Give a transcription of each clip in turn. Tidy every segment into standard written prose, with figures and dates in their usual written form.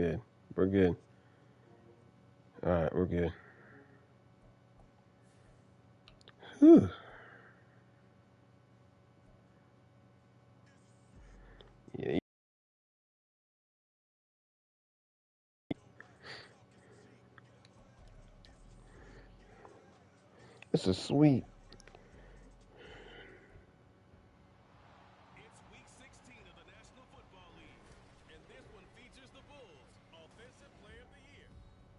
good. We're good. All right, we're good. Whew. Yeah. It's a sweep. It's week 16 of the National Football League, and this one features the Bulls' Offensive Player of the Year.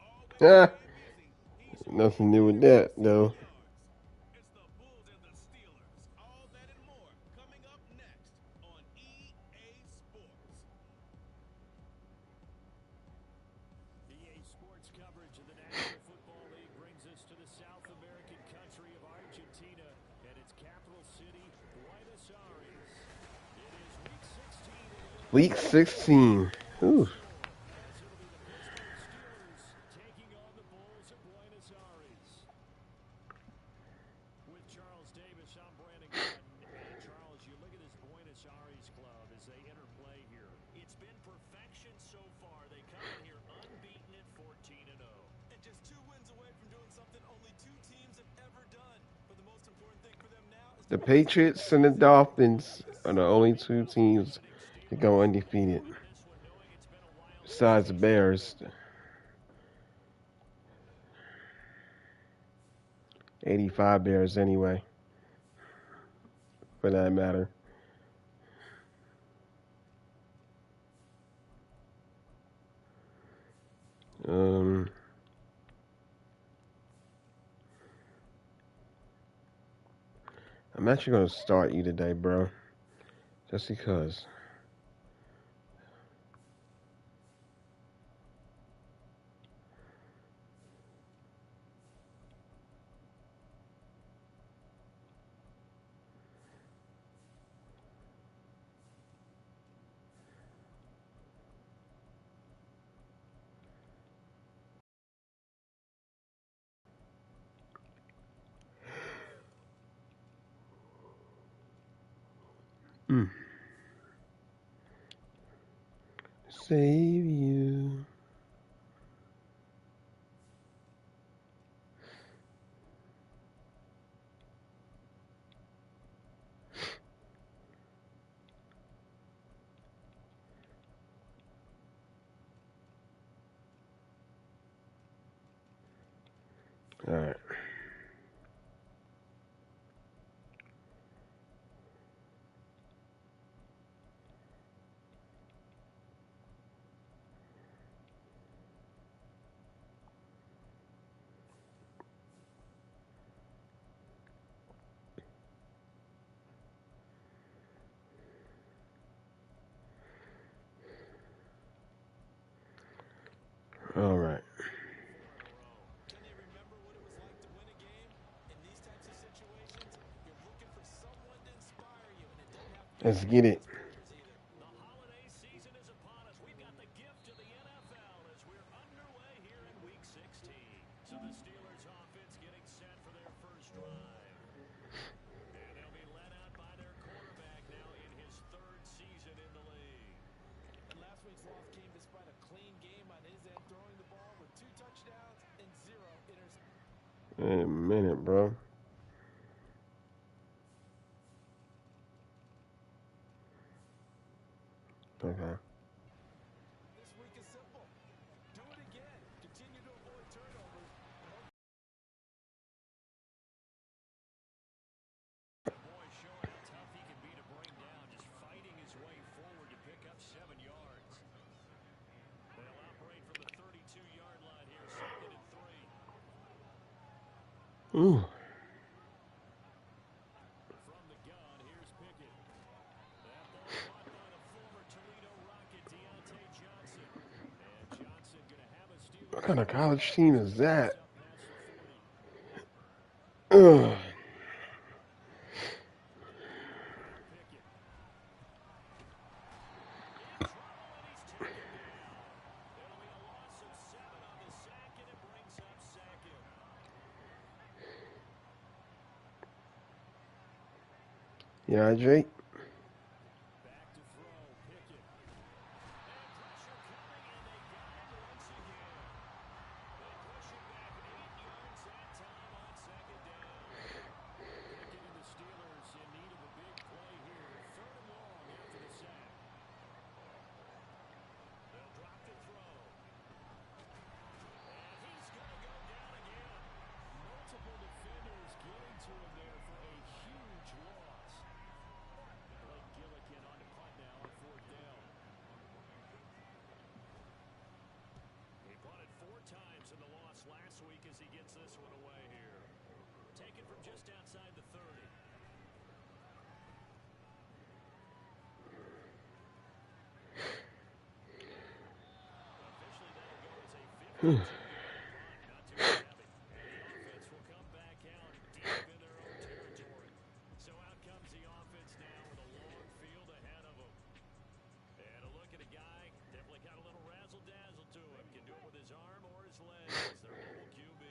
Always Ah, staying busy, he's your nothing new with all-year that though. 7 yards. It's the Bulls and the Steelers. All that and more coming up next on EA Sports. EA Sports coverage of the National Football League brings us to the South American country of Argentina and its capital city, Buenos Aires. It is week 16 in the Week NFL season. 16. Ooh. As it'll be the Pittsburgh Steelers taking on the Bulls of Buenos Aires. With Charles Davis, I'm Brandon Gordon. And Charles, you look at this Buenos Aires club as they interplay here. It's been perfection so far. They come in here unbeaten at 14-0. And just 2 wins away from doing something only 2 teams have ever done. But the most important thing for them now is The Patriots and the Dolphins are the only two teams that go undefeated. Besides the Bears. 85 Bears anyway. For that matter. I'm actually gonna start you today, bro. Just because. Mm. Save you. All right. All right. Can they remember what it was like to win a game? In these types of situations, you're looking for someone to inspire you, and it doesn't have to be Let's one of get your it. best players either. The holiday season is upon us. We've got the gift of the NFL as we're underway here in week 16. So the Steelers offense getting set for their first drive. And they'll be led out by their quarterback now in his 3rd season in the league. And last week's loss came despite a clean game on his end, throwing the ball with 2 touchdowns and 0 interceptions. In a minute, bro. Okay. This week is simple. Do it again. Continue to avoid turnovers. Boy, showing how tough he can be to bring down, just fighting his way forward to pick up 7 yards. They'll operate from the 32-yard line here, 2nd and 3. Ooh. From the gun, here's Pickett. That ball caught by the former Toledo Rocket, Deontay Johnson. And Johnson going to have a Steelers. What kind of college team is that? Up past the 40. Ugh. Pickett. In trouble, and he's taken down. It'll be a loss of 7 on the sack, and it brings up 2nd. Yeah, Jake. Back to throw, Pickett. And pressure coming, and they got last week as he gets this one away here. Taken from just outside the 30. Officially, that'll go as a 52-yard punt. Not too shabby. And the offense will come back out deep in their own territory. So out comes the offense now with a long field ahead of them. And a look at a guy, definitely got a little razzle-dazzle to him. Can do it with his arm or his legs. Their mobile QB.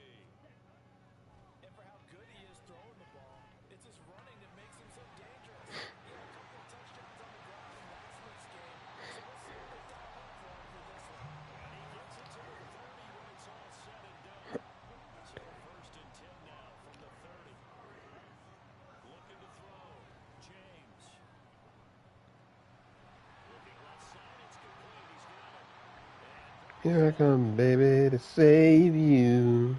And for how good he is throwing the ball, it's his running that makes him so dangerous. He had a couple of touchdowns on the ground in last week's game, so we'll see what they dial up for him for this one. And he gets it to the 30 when it's all said and done. So first and 10 now from the 30. Looking to throw. James. Looking left side. It's complete. He's got it. Here I come, baby, to save you.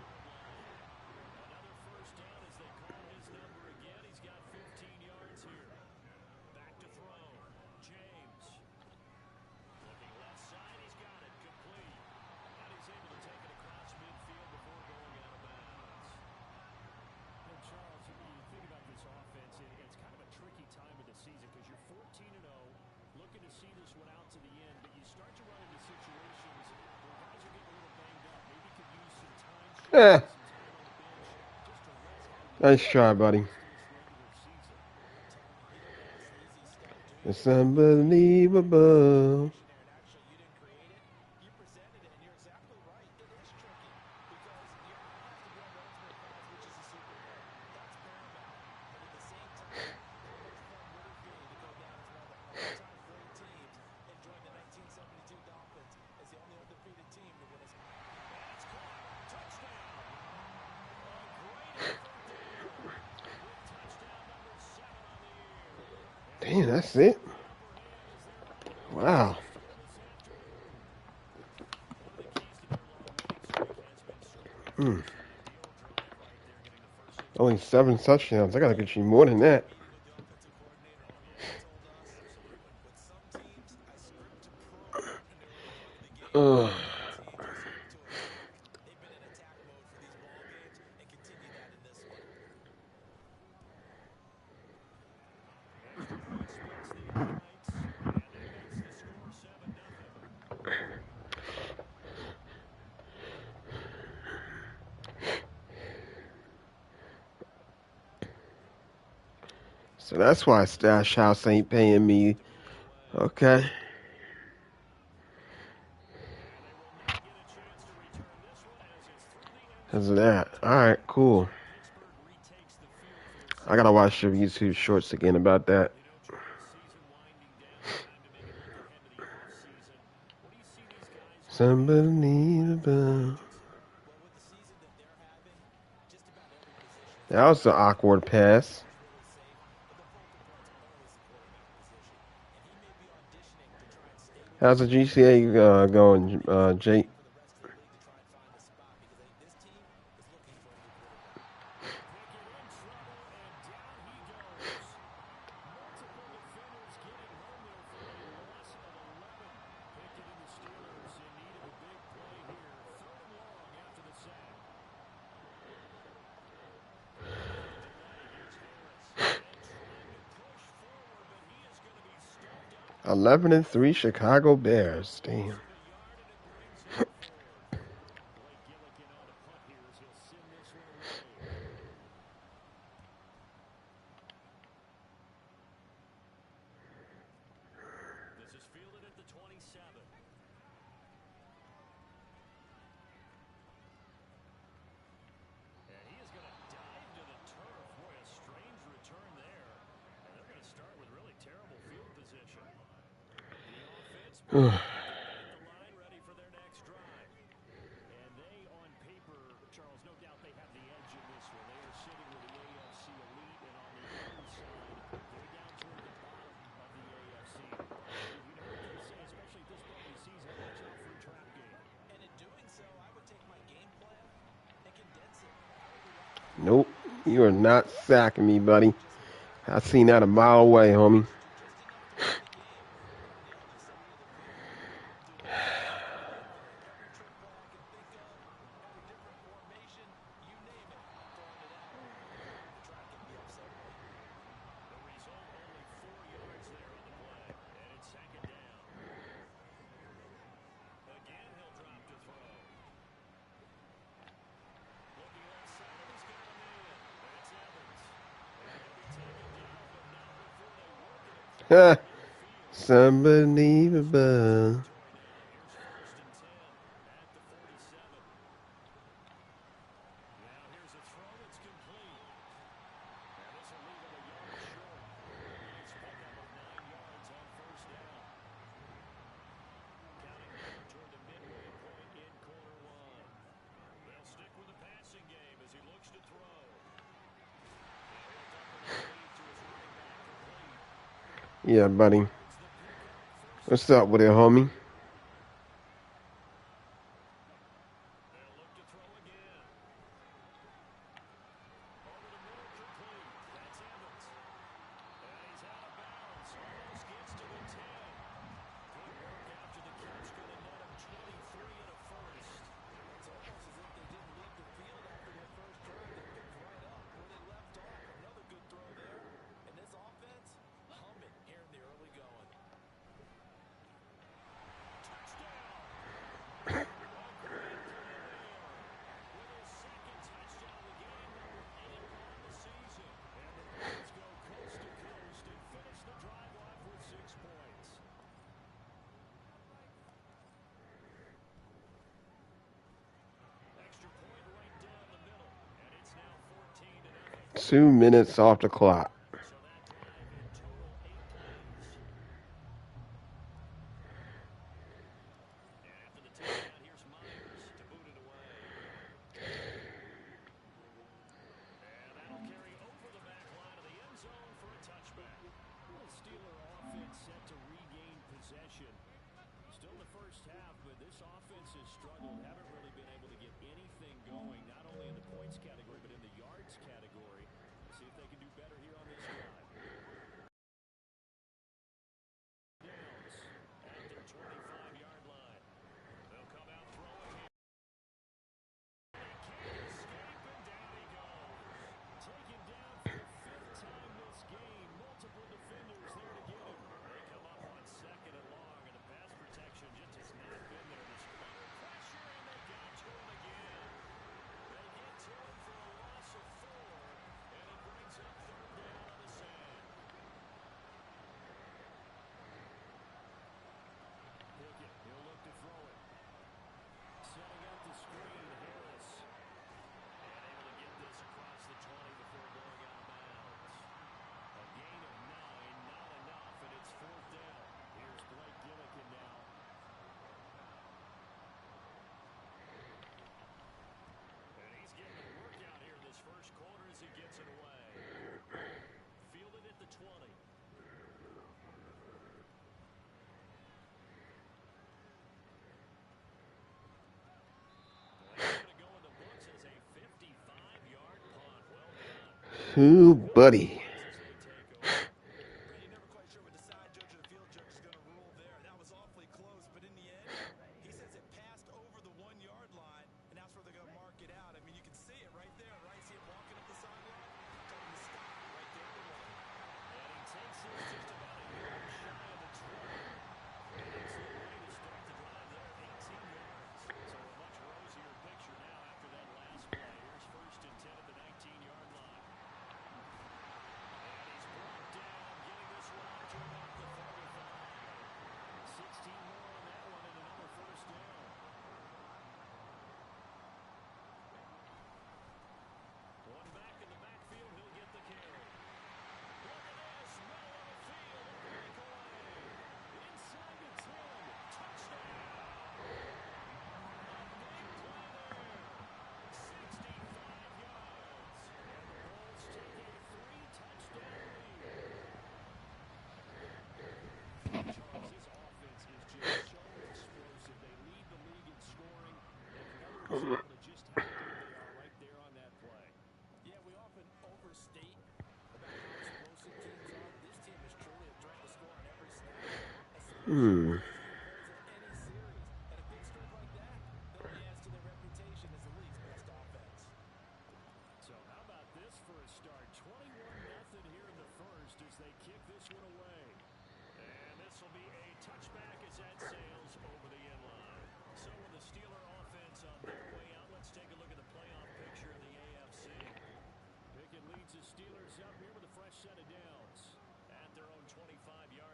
Another first down as they call his number again. He's got 15 yards here. Back to throw. James. Looking left side. He's got it. Complete. And he's able to take it across midfield before going out of bounds. And Charles, you think about this offense, it's kind of a tricky time of the season because you're 14-0, looking to see this one out to the end, but you start to run into situations where guys are getting a little banged up. Maybe could use some time Eh, sharing, some time on the bench, just to rest how you nice try, buddy. rest this regular season. It's unbelievable. And actually, you didn't create it. You presented it, and you're exactly right. It is tricky because your eye has to be on the ultimate prize, which is a Super Bowl. That's paramount. But at the same time, how much fun would it be to go down as one of the all-time great teams and join the 1972 Dolphins as the only undefeated team to win a Super Bowl? That's caught. Touchdown. A great effort there with touchdown number 7 on the year. Damn, that's it. Wow. Only 7 touchdowns. I gotta get you more than that. Ugh. They've been in attack mode for these ball games and continue that in this one. So that's why Stash House ain't paying me. Okay. Because of that. Alright, cool. I gotta watch the YouTube shorts again about that. It's unbelievable. That was an awkward pass. How's the GCA going, Jake? Harris. 11-3 Chicago Bears. Damn. This is fielded at the 27. And he is going to dive to the turf. Boy, a strange return there. And they're going to start with really terrible field position. The offense at the line, ready for their next drive. And they, on paper, Charles, no doubt they have the edge in this one. They are sitting with the AFC elite, and on the other side, they're down toward the bottom of the AFC. You know what they say, especially at this point in the season, watch out for a trap game. And in doing so, I would take my game plan and condense it. Nope. You are not sacking me, buddy. I seen that a mile away, homie. field. Unbelievable. Territory now. Here's first and 10 at the 47. Now here's a throw that's complete. And this will leave him a yard short. Nice pickup of 9 yards on first down. Counting down toward the midway point in quarter one. They'll stick with the passing game as he looks to throw. And he'll dump it underneath to his running back complete. Yeah, buddy. Yards the pickup. First What's down. up with it, homie? They'll look to throw again. Over the middle, complete. That's Evans. And he's out of bounds. Almost gets to the 10. Good work after the catch. Going to net him 23 and a first. It's almost as if they didn't leave the field after their first drive. They picked right up where they left off. Another good throw there. And this offense, humming here in the early going. Touchdown. A great play there. With his second touchdown of the game, number 8 on the season. And the Birds go coast to coast and finish the drive off with 6 points. Extra point right down the middle. And it's now 14-0. 2 minutes off the clock. So that drive in total 8 plays. And after the touchdown, here's Myers to boot it away. And that'll carry over the back line of the end zone for a touchback. Well, Steeler offense set to regain possession. Still the first half, but this offense has struggled. Haven't really been able to get anything going, not only in the points category, but in the yards category. See if they can do better here on this drive. Downs at their 25-yard line. They'll come out throwing here. He can't escape, and down he goes. Taken down for the 5th time this game. Multiple defenders there to get him. They come up on 2nd and long, and the pass protection just has not been there this year. Under pressure, and they got to him again. They get to him for a loss of 4, and it brings up 3rd down on the sand. Pickett, he'll look to throw it. Setting up the screen, Harris. And able to get this across the 20 before going out of bounds. A gain of 9, not enough, and it's 4th down. Here's Blake Gillikin now. And he's getting a workout here in this first quarter as he gets it away. Fielded at the 20. Blake's going to go in the books as a 55-yard punt. Well done. Ooh, buddy. As they take over. Brady never quite sure what the side judge or the field judge is going to rule there. That was awfully close, but in the end, he says it passed over the 1-yard line, and that's where they're going to mark it out. I mean, you can see it right there, right? See him walking up the sideline? Tell him to stop right there at the 1. And he takes this just about a yard shy of the 20. An excellent way to start the drive there, 18 yards. So a much rosier picture now after that last play. Here's first and 10 at the 19-yard line. And he's brought down, getting this one out to about the 35. 16 more on that one and another first down. One back in the backfield, he'll get the carry. Look at this, middle of the field, a breakaway. Inside the 10, touchdown. A big play there, 65 yards. And the Bulls take a 3-touchdown lead. Charles, this offense is just so explosive. They lead the league in scoring, and the numbers able to just how good they are right there on that play. Yeah, we often overstate about how explosive teams are. This team is truly a threat to score on every snap, especially as the close of any series. And a big streak like that, that only adds to their reputation as the league's best offense. So how about this for a start? 21-0 here in the first as they kick this one away. And this will be a touchback as that sails over the end line. So with the Steeler offense on their way out, let's take a look at the playoff picture of the AFC. Pickett leads the Steelers up here with a fresh set of downs. At their own 25-yard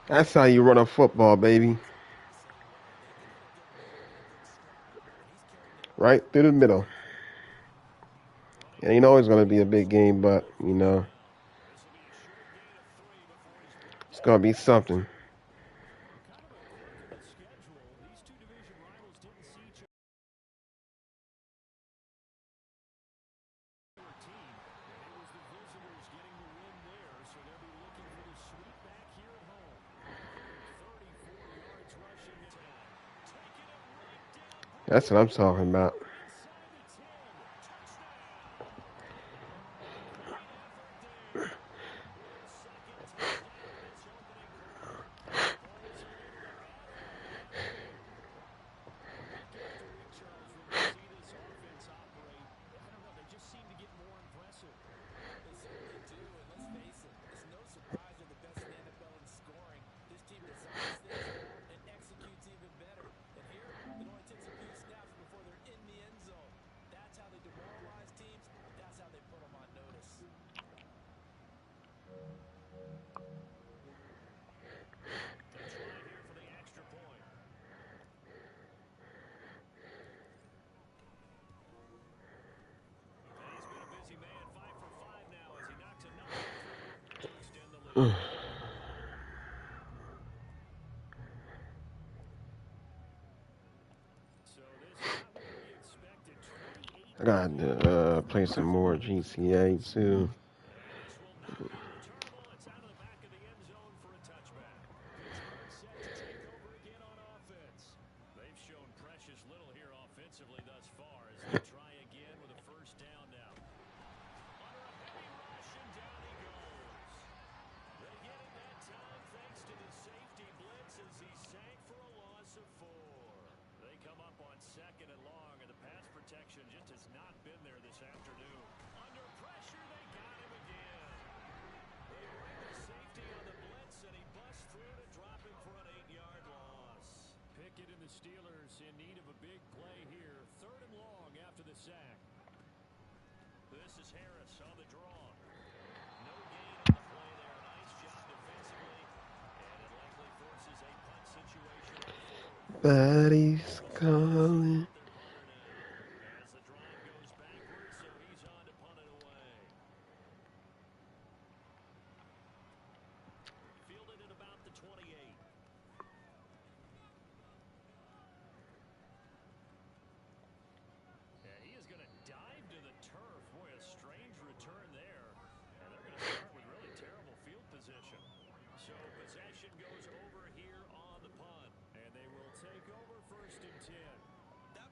That's how you run a football, baby. Right through the middle. It ain't always gonna be a big game, but you know, This will be a short gain of 3 before he's brought it's gonna down. be something. Kind of a quirk of the schedule. These two division rivals didn't see each other team, and it was the visitors getting the win there, so they'll be looking for the sweep back here at home. 34 yards rushing. 10. Taking it right down. That's what I'm talking about. Inside the 10. Touchdown. Great effort there. His second touchdown of this opening quarter. And the Bulls are able to add on. Week after week, Charles, when we see this offense operate, I don't know, they just seem to get more impressive. They certainly do, and let's face it, it's no surprise they're the best in the NFL in scoring. This team designs things well and executes even better. And here, it only takes a few snaps before they're in the end zone. That's how they demoralize teams. That's how they put them on notice. They'll try here for the extra point. And he's been a busy man, 5 for 5 now as he knocks another one through to extend the lead. So this not what we expected. 28 I gotta play some more GTA too. And this will not be returnable. It's out of the back of the end zone for a touchback. Pittsburgh set to take over again on offense. They've shown precious little here offensively thus far as they try again with a first down now. Under a heavy rush, and down he goes. They get it that time thanks to the safety blitz as he sank for a loss of 4. They come up on second and long, and the pass protection just has not been there this afternoon. Under pressure, they got him again. They bring the safety on the blitz, and he busts through to drop him for an 8-yard loss. Pickett and the Steelers in need of a big play here. 3rd and long after the sack. This is Harris on the draw. No gain on the play there. Nice job defensively, and it likely forces a punt situation on 4th. Buddy's This is calling. out their punter now as the drive goes backwards, so he's on to punt it away. Fielded at about the 28. And he is going to dive to the turf. Boy, a strange return there. And they're going to start with really terrible field position. So possession goes over here on the punt. And they will take over 1st and 10. That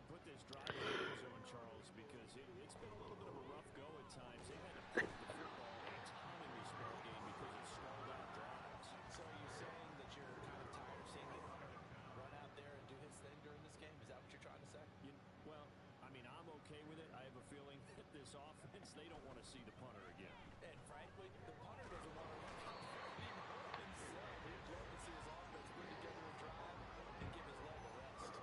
put this drive in the end zone, Charles, because it's been a little bit of a rough go at times. They've had to punt the football a ton in this ball game because of stalled out drives. So are you saying that you're kind of tired of seeing the punter run out there and do his thing during this game? Is that what you're trying to say? Well, I mean, I'm okay with it. I have a feeling that this offense, they don't want to see the punter again. And frankly, the punter doesn't want to run out there anymore himself. He'd love to see his offense put together a drive and give his leg a rest.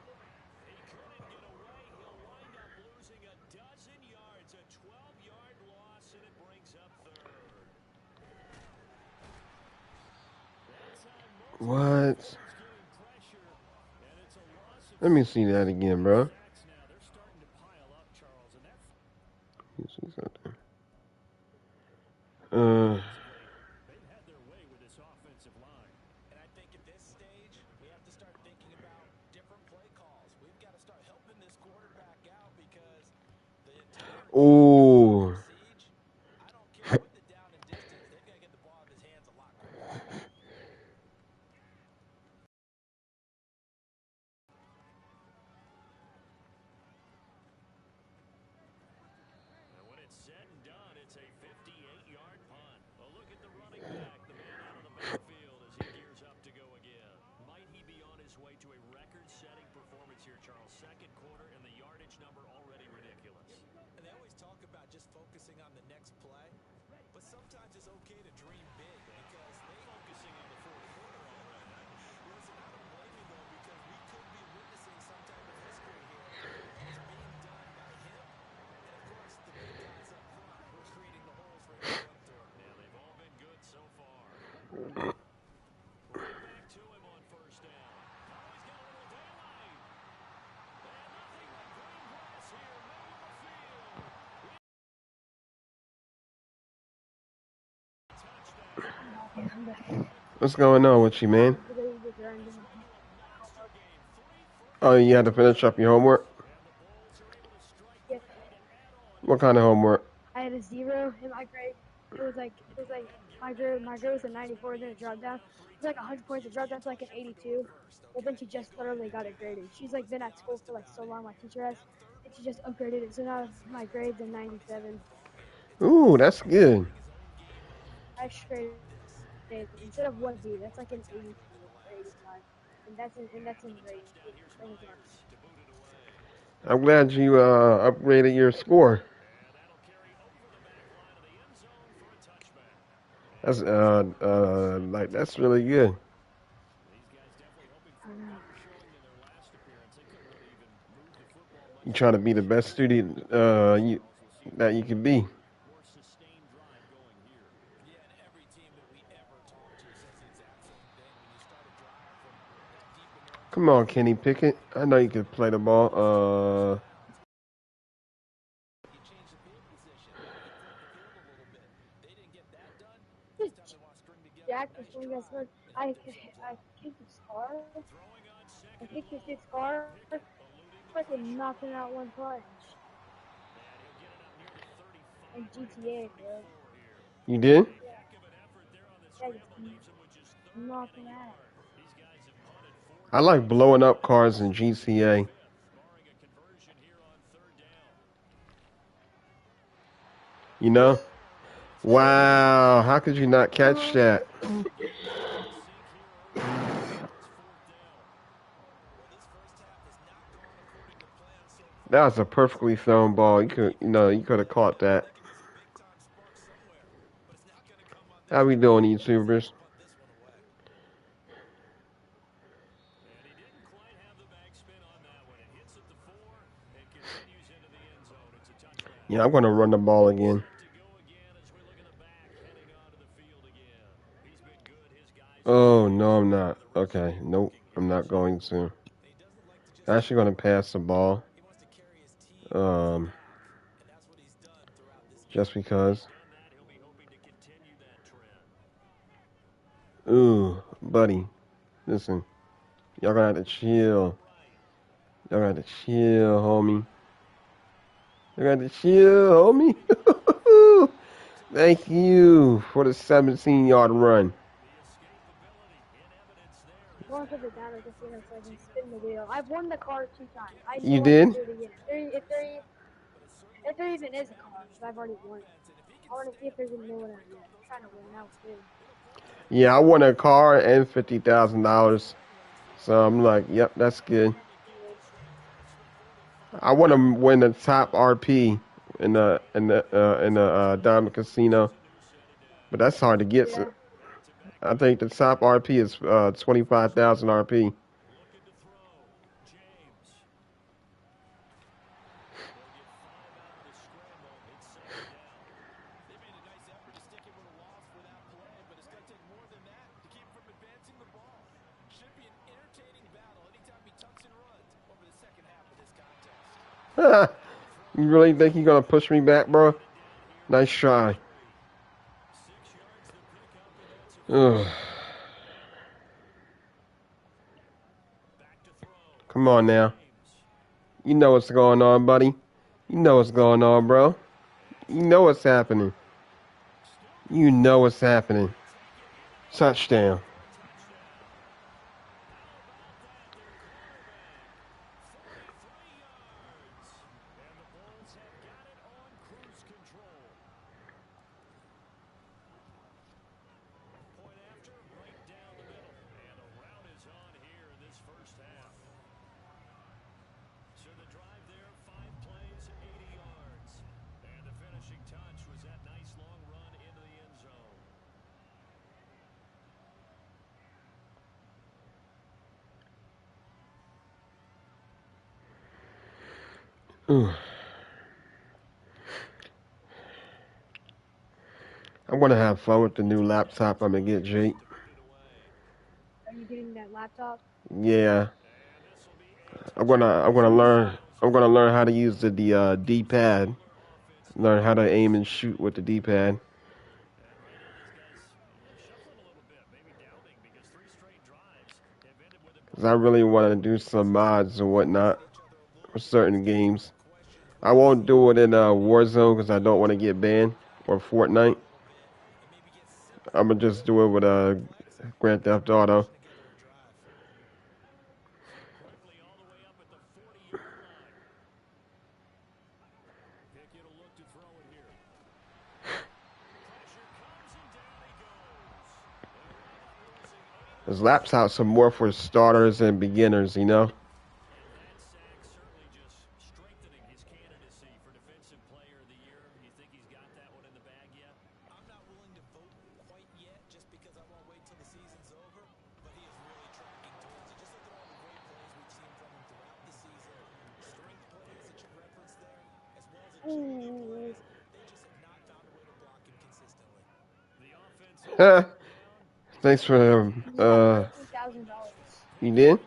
He couldn't get away. He'll wind up losing a dozen yards, a 12-yard loss, and it brings up third. What? Let me see that again, bro. They've had their way with this offensive line. And I think at this stage, we have to start thinking about different play calls. We've got to start helping this quarterback out because the entire Oh. siege, I don't care what the down and distance, they've got to get the ball out of his hands a lot quicker. And when it's said and done, it's a 58-yard punt. A look at the running back, the man out of the backfield as he gears up to go again. Might he be on his way to a record-setting performance here, Charles? Second quarter and the yardage number already ridiculous. And they always talk about just focusing on the next play, but sometimes it's okay to dream big because they Focusing on the fourth quarter already. listen, I don't blame you though because we could be witnessing some type of history here. It's being done by him, and of course the big guys up front who are creating the holes for him to run through. Yeah, they've all been good so far. Right back to him on first down. Oh, he's got a little daylight. And nothing but green grass here, middle of the field. Touchdown. What's going on with you, man? Oh, you had to finish up your homework? Yeah, What kind of homework? I had a 0 in my grade. It was like my grade was a 94, then it dropped down. It was like 100 points. It dropped down to like an 82. But then she just literally got it graded. She's like been at school for like so long, my teacher has, and she just upgraded it. So now my grade's a 97. Ooh, that's good. I graded it instead of 1B. That's like an 82 or 85, and that's in grade. I'm glad you upgraded your score. That's like that's really good. You trying to be the best student that you can be. Yeah, and every team that we ever talk to says the exact same thing. When you start a drive from that deep in their Come on, Kenny Pickett. I know you can play the ball. you change the field position, you flip the field a little bit. They didn't get that done. This time they want to string together Jack, a nice before you guys drive. heard, I kicked his car. I kicked this kid's car. Freaking knocking out one punch. In GTA, bro. You did? Yeah, just knocking out. I like blowing up cars in GTA. You know? Wow, how could you not catch that? That was a perfectly thrown ball. You could have caught that. How we doing, YouTubers? Yeah, I'm gonna run the ball again. Oh no, I'm not. Okay, nope, I'm not going to. I'm actually gonna pass the ball. Just because. Ooh, buddy, listen. Y'all gonna have to chill. Y'all gonna have to chill, homie. Y'all gonna have to chill, homie. Thank you for the 17-yard run. Going want to put it down at the casino so I can spin the wheel. I've won the car 2 times. I You know I can did? do it again. If there even is a car, because I've already won it. I want to see if there's a new one out yet. I'm trying to win out too. Yeah, I won a car and $50,000. So I'm like, yep, that's good. I want to win the top RP in the Diamond Casino, but that's hard to get. So Yeah. I think the top RP is 25,000 RP. Looking to throw. James. They'll get 5 out of the scramble. It's 2nd down. They made a nice effort to stick it with a loss for that play, but it's going to take more than that to keep from advancing the ball. Should be an entertaining battle anytime he tucks and runs over the second half of this contest. You really think you're gonna push me back, bro? Nice try. 6 yards to pick up, and that's a Ugh. back to throw. Come on now. James. You know what's going on, buddy. You know what's going on, bro. You know what's happening. You know what's happening. Touchdown. And the Bulls have got it on cruise control. Point after, right down the middle. And a rout is on here in this first half. So the drive there, 5 plays, 80 yards. And the finishing touch was that nice long run into the end zone. Ugh. I'm gonna have fun with the new laptop I'm gonna get, Jake. Are you getting that laptop? Yeah, And this will be I'm gonna learn how to use the D-pad. Learn how to aim and shoot with the D-pad. And right now these guys shuffling a little bit, maybe doubting because 3 straight drives have ended with a 'Cause I really want to do some mods and whatnot for certain games. I won't do it in Warzone because I don't want to get banned, or Fortnite. I'm gonna just do it with Grand Theft Auto. quickly all the way up at the 40-yard line. Pickett will look to throw it here. Pressure comes and down he goes. They wind up losing 8 This laptops are more for starters and beginners, you know. And that sack certainly just strengthening his candidacy for Defensive Player of the Year. You think he's got that one in the bag yet? I'm not willing to vote quite yet just because I won't wait till the season's over, but he is really tracking towards it. Just look at all the great plays we've seen from him throughout the season. Strength plays that you referenced there, as well as agility Ooh. plays. They just have not found a way to block him consistently. The offense on third down. Thanks for He got $13,000. you did? Trouble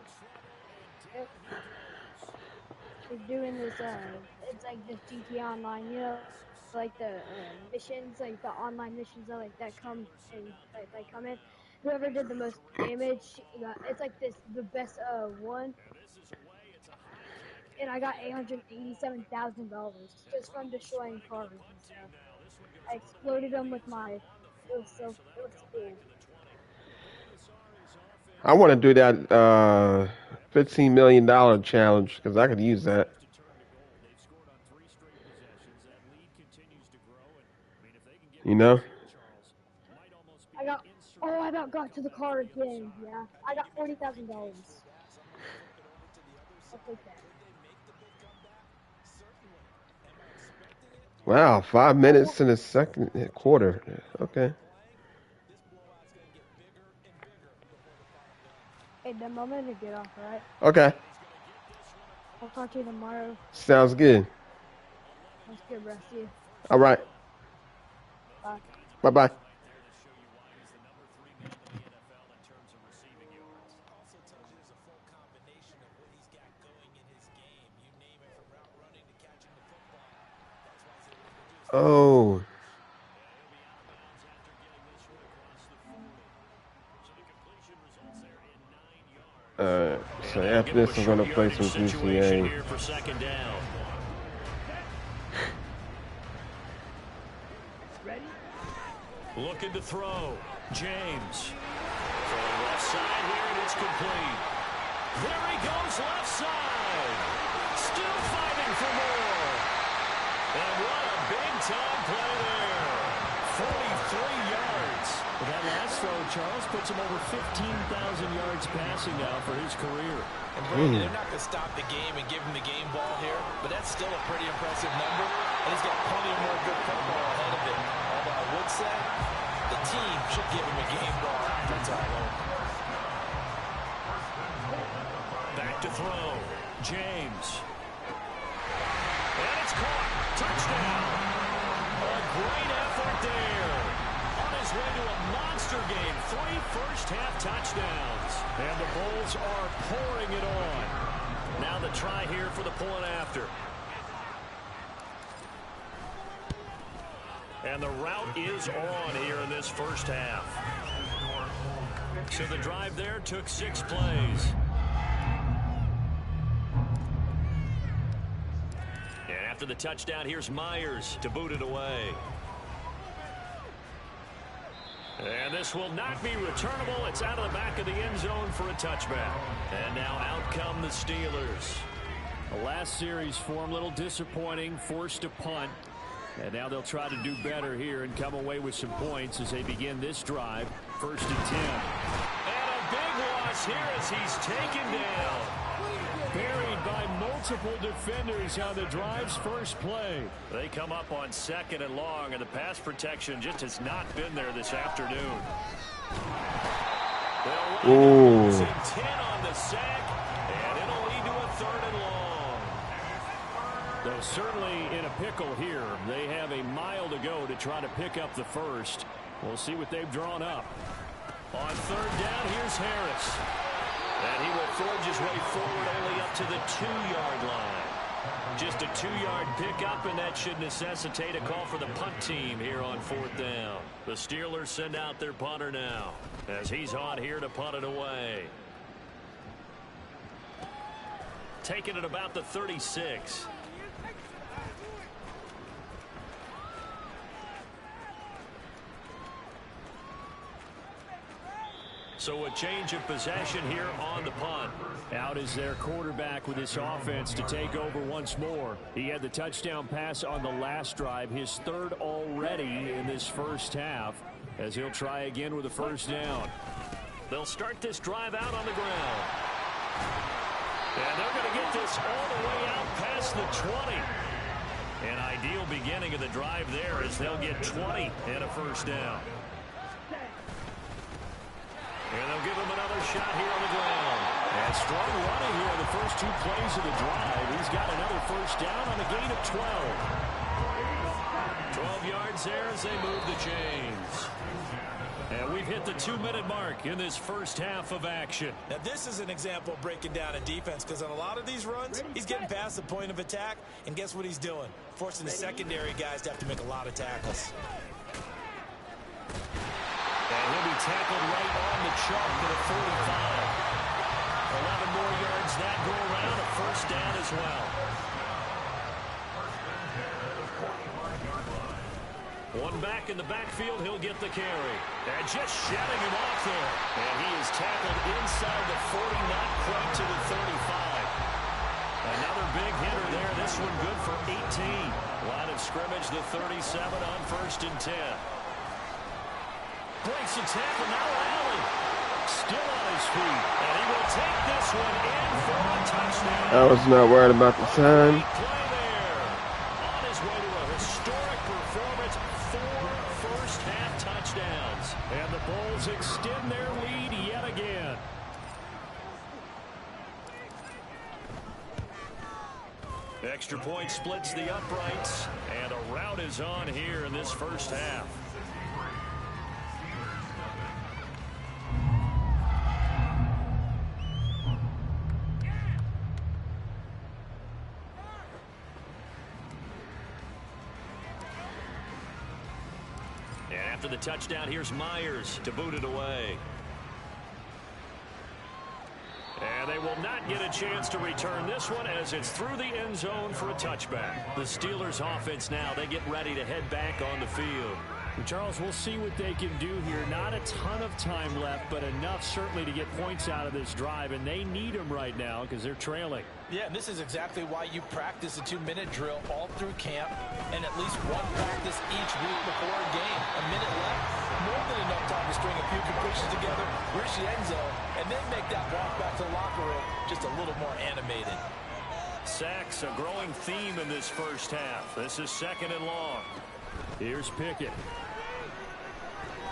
and Yep. down he goes. He's doing this. It's like this GT Online. You know, like the missions, like the online missions that come and like come in. Whoever did the most damage, it's like the best one. And this is away. It's a high kick. And I got $887,000 just from destroying cars and stuff. Now this one goes I exploded them with my. It was cool. to the 20. Molisari's offense I want to do that $15 million challenge because I could use that. to turn to goal. They've scored on 3 straight possessions. That lead continues to grow. And I mean, if they can get You know? Charles, might almost be I got. insurmountable. Oh, I about got to the car again. Yeah, I got $40,000. I'll take that. Wow, 5 minutes in the second quarter. Okay. Hey, the moment to get off, alright? Okay. I'll talk to you tomorrow. Sounds good. Let's get rest of you. All right. Bye. Bye bye. Right there to show you why he's the number 3 man in the NFL in terms of receiving yards. Also tells you there's a full combination of what he's got going in his game. You name it, from route running to catching the football. That's why he's able to produce. Oh. Yeah, he'll be out of bounds after getting this one across the 40. So the completion results there in 9 yards. So after this, I'm gonna play some Situation GTA. here for 2nd down. Looking to throw. James. Throwing left left side here, and it's complete. There he goes left side. Still fighting for more. And what a big-time play there. 43 yards. That last throw, Charles, puts him over 15,000 yards passing now for his career. And Brandon, they're not going to stop the game and give him the game ball here, but that's still a pretty impressive number, and he's got plenty more good football ahead of him. Although I would say the team should give him a game ball after it's all over. Back to throw. James. And it's caught. Touchdown. A great effort there. On his way to a monster game. 3 first-half touchdowns. And the Bulls are pouring it on. Now the try here for the point after. And the route is on here in this first half. So the drive there took 6 plays. And after the touchdown, here's Myers to boot it away. And this will not be returnable. It's out of the back of the end zone for a touchback. And now out come the Steelers. The last series for him, a little disappointing, forced to punt. And now they'll try to do better here and come away with some points as they begin this drive. 1st and 10. And a big loss here as he's taken down. Buried by multiple defenders on the drive's first play. They come up on 2nd and long, and the pass protection just has not been there this afternoon. They'll line up 10 on the sack, and it'll lead to a 3rd and long. They're certainly in a pickle here. They have a mile to go to try to pick up the first. We'll see what they've drawn up. On 3rd down, here's Harris. And he will forge his way forward only up to the 2-yard line. Just a 2-yard pickup, and that should necessitate a call for the punt team here on 4th down. The Steelers send out their punter now as he's on here to punt it away. Taking it about the 36. So a change of possession here on the punt. Out is their quarterback with this offense to take over once more. He had the touchdown pass on the last drive, his 3rd already in this first half, as he'll try again with a 1st down. They'll start this drive out on the ground. And they're going to get this all the way out past the 20. An ideal beginning of the drive there as they'll get 20 and a 1st down. And they'll give him another shot here on the ground. And strong running here on the first 2 plays of the drive. He's got another 1st down on a gain of 12. 12 yards there as they move the chains. And we've hit the 2-minute mark in this first half of action. Now this is an example of breaking down a defense, because on a lot of these runs, he's getting past the point of attack, and guess what he's doing? Forcing the secondary guys to have to make a lot of tackles. And he'll be tackled right on the chalk at a 45. 11 more yards that go around, a 1st down as well. One back in the backfield, he'll get the carry. And just shutting him off there. And he is tackled inside the 40, not quite to the 35. Another big hitter there, this one good for 18. Line of scrimmage, the 37 on 1st and 10. Breaks a tackle, now Allen. Still on his feet. And he will take this one in for a touchdown. I was not worried about the time. Great play there. On his way to a historic performance, 4 first-half touchdowns. And the Bulls extend their lead yet again. Extra point splits the uprights. And a rout is on here in this first half. After the touchdown, here's Myers to boot it away. And they will not get a chance to return this one as it's through the end zone for a touchback. The Steelers offense now, they get ready to head back on the field. Charles, we'll see what they can do here. Not a ton of time left, but enough certainly to get points out of this drive, and they need them right now because they're trailing. Yeah, and this is exactly why you practice a 2-minute drill all through camp and at least one practice each week before a game. A minute left, more than enough time to string a few completions together, reach the end zone, and then make that walk back to the locker room just a little more animated. Sacks, a growing theme in this first half. This is 2nd and long. Here's Pickett.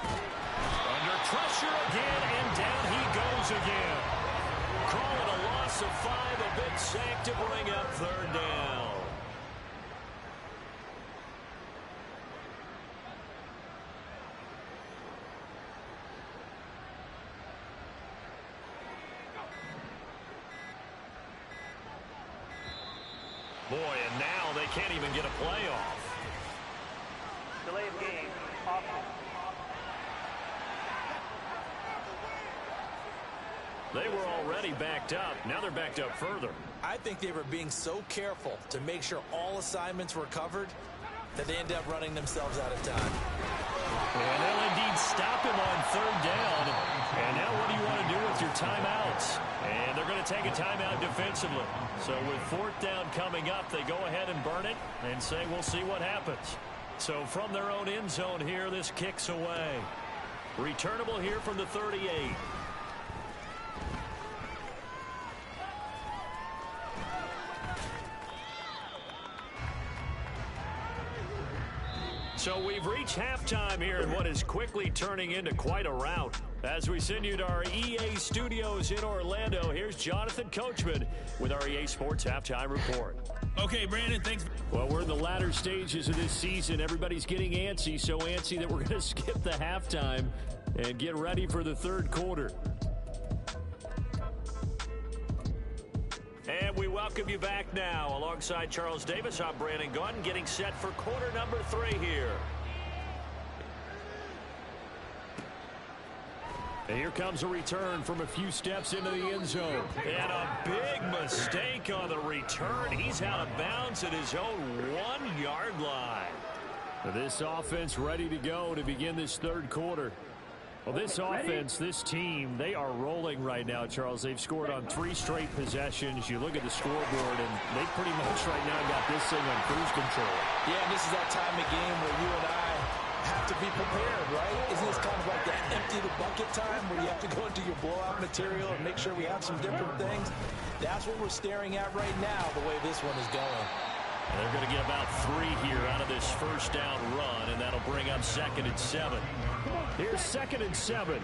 Under pressure again, and down he goes again. Call it a loss of 5, a big sack to bring up 3rd down. Boy, and now they can't even get a play off. Delay of game. Offense. They were already backed up. Now they're backed up further. I think they were being so careful to make sure all assignments were covered that they ended up running themselves out of time. And they'll indeed stop him on 3rd down. And now what do you want to do with your timeouts? And they're going to take a timeout defensively. So with 4th down coming up, they go ahead and burn it and say we'll see what happens. So from their own end zone here, this kicks away. Returnable here from the 38. So we've reached halftime here in what is quickly turning into quite a rout. As we send you to our EA studios in Orlando, here's Jonathan Coachman with our EA Sports Halftime Report. Okay, Brandon, thanks. Well, we're in the latter stages of this season. Everybody's getting antsy, so antsy that we're going to skip the halftime and get ready for the 3rd quarter. And we welcome you back now. Alongside Charles Davis, I'm Brandon Gunn, getting set for quarter number 3 here. And here comes a return from a few steps into the end zone. And a big mistake on the return. He's out of bounds at his own 1-yard line. This offense ready to go to begin this 3rd quarter. Well, this offense, this team, they are rolling right now, Charles. They've scored on 3 straight possessions. You look at the scoreboard, and they pretty much right now got this thing on cruise control. Yeah, and this is that time of game where you and I have to be prepared, right? Isn't this kind of like that empty the bucket time where you have to go into your blowout material and make sure we have some different things? That's what we're staring at right now, the way this one is going. They're going to get about 3 here out of this first down run, and that'll bring up 2nd and 7. Here's 2nd and 7.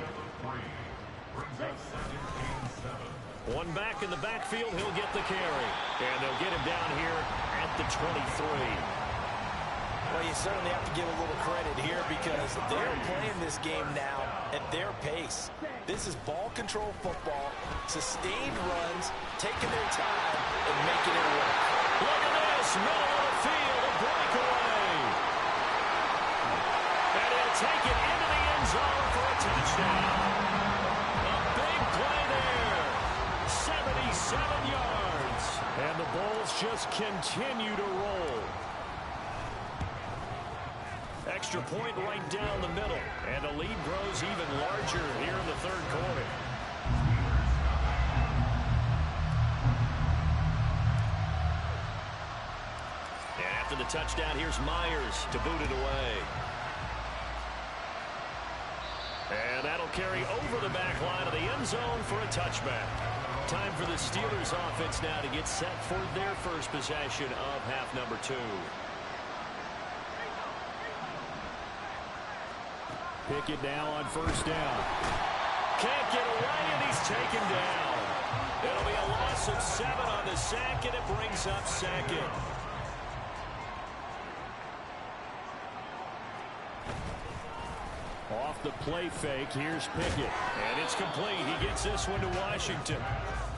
One back in the backfield, he'll get the carry. And they'll get him down here at the 23. Well, you certainly have to give a little credit here because they're playing this game now at their pace. This is ball control football, sustained runs, taking their time, and making it work. Look at this, middle of the field, a breakaway. And he'll take it into the end zone for a touchdown. A big play there, 77 yards. And the Bulls just continue to roll. Extra point right down the middle. And the lead grows even larger here in the 3rd quarter. And after the touchdown, here's Myers to boot it away. And that'll carry over the back line of the end zone for a touchback. Time for the Steelers offense now to get set for their first possession of half number 2. Pickett now on first down. Can't get away, and he's taken down. It'll be a loss of 7 on the sack, and it brings up 2nd. Off the play fake, here's Pickett. And it's complete. He gets this one to Washington.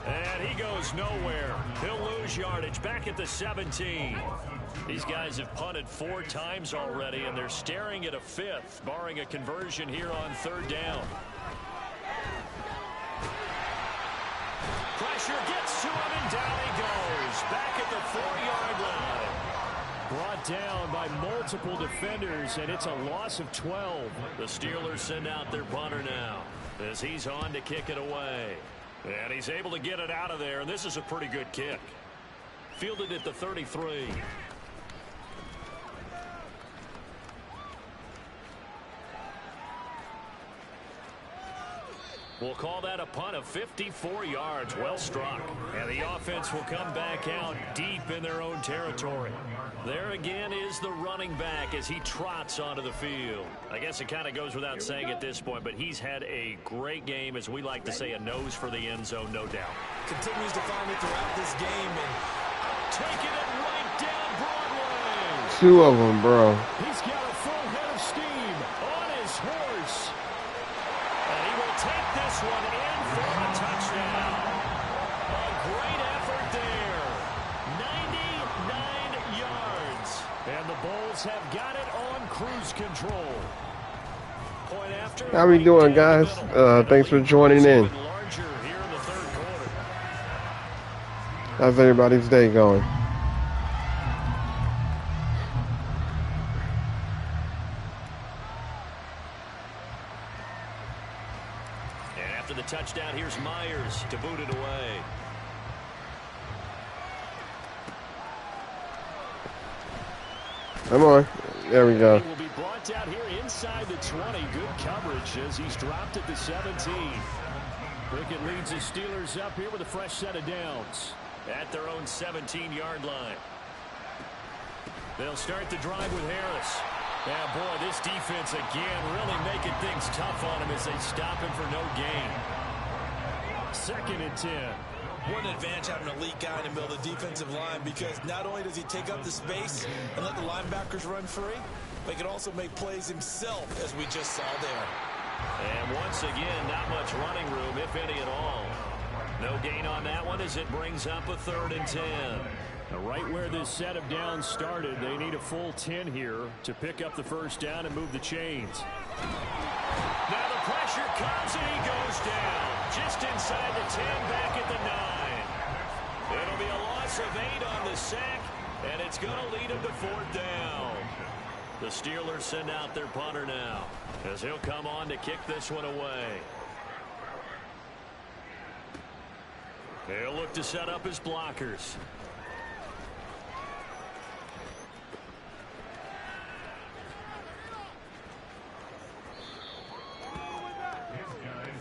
And he goes nowhere. He'll lose yardage back at the 17. These guys have punted 4 times already, and they're staring at a 5th, barring a conversion here on 3rd down. Pressure gets to him, and down he goes. Back at the 4-yard line. Brought down by multiple defenders, and it's a loss of 12. The Steelers send out their punter now as he's on to kick it away. And he's able to get it out of there, and this is a pretty good kick. Fielded at the 33. We'll call that a punt of 54 yards. Well struck. And the offense will come back out deep in their own territory. There again is the running back as he trots onto the field. I guess it kind of goes without saying at this point, but he's had a great game, as we like to say, a nose for the end zone, no doubt. Continues to find it throughout this game, and Taking it right down Broadway. 2 of them, bro. He's got a full head of steam on his horse. And he will take this one in for a touchdown. A great effort there. 99 yards. And the Bulls have got it on cruise control. Point after. How we doing, guys? Thanks for joining in. Larger here in the third quarter. How's everybody's day going? And after the touchdown, here's Myers to boot it away. Come on. There we go. He will be brought down here inside the 20. Good coverage as he's dropped at the 17. Cricket leads the Steelers up here with a fresh set of downs. At their own 17-yard line. They'll start the drive with Harris. Yeah, boy, this defense again really making things tough on him as they stop him for no gain. 2nd and 10. what an advantage having an elite guy in the middle of the defensive line, because not only does he take up the space and let the linebackers run free, but he can also make plays himself, as we just saw there. And once again, not much running room, if any at all. No gain on that one as it brings up a 3rd and 10. Now, right where this set of downs started, they need a full 10 here to pick up the first down and move the chains. Now the pressure comes and he goes down. Just inside the 10, back at the 9. It'll be a loss of 8 on the sack, and it's going to lead him to 4th down. The Steelers send out their punter now as he'll come on to kick this one away. He'll look to set up his blockers.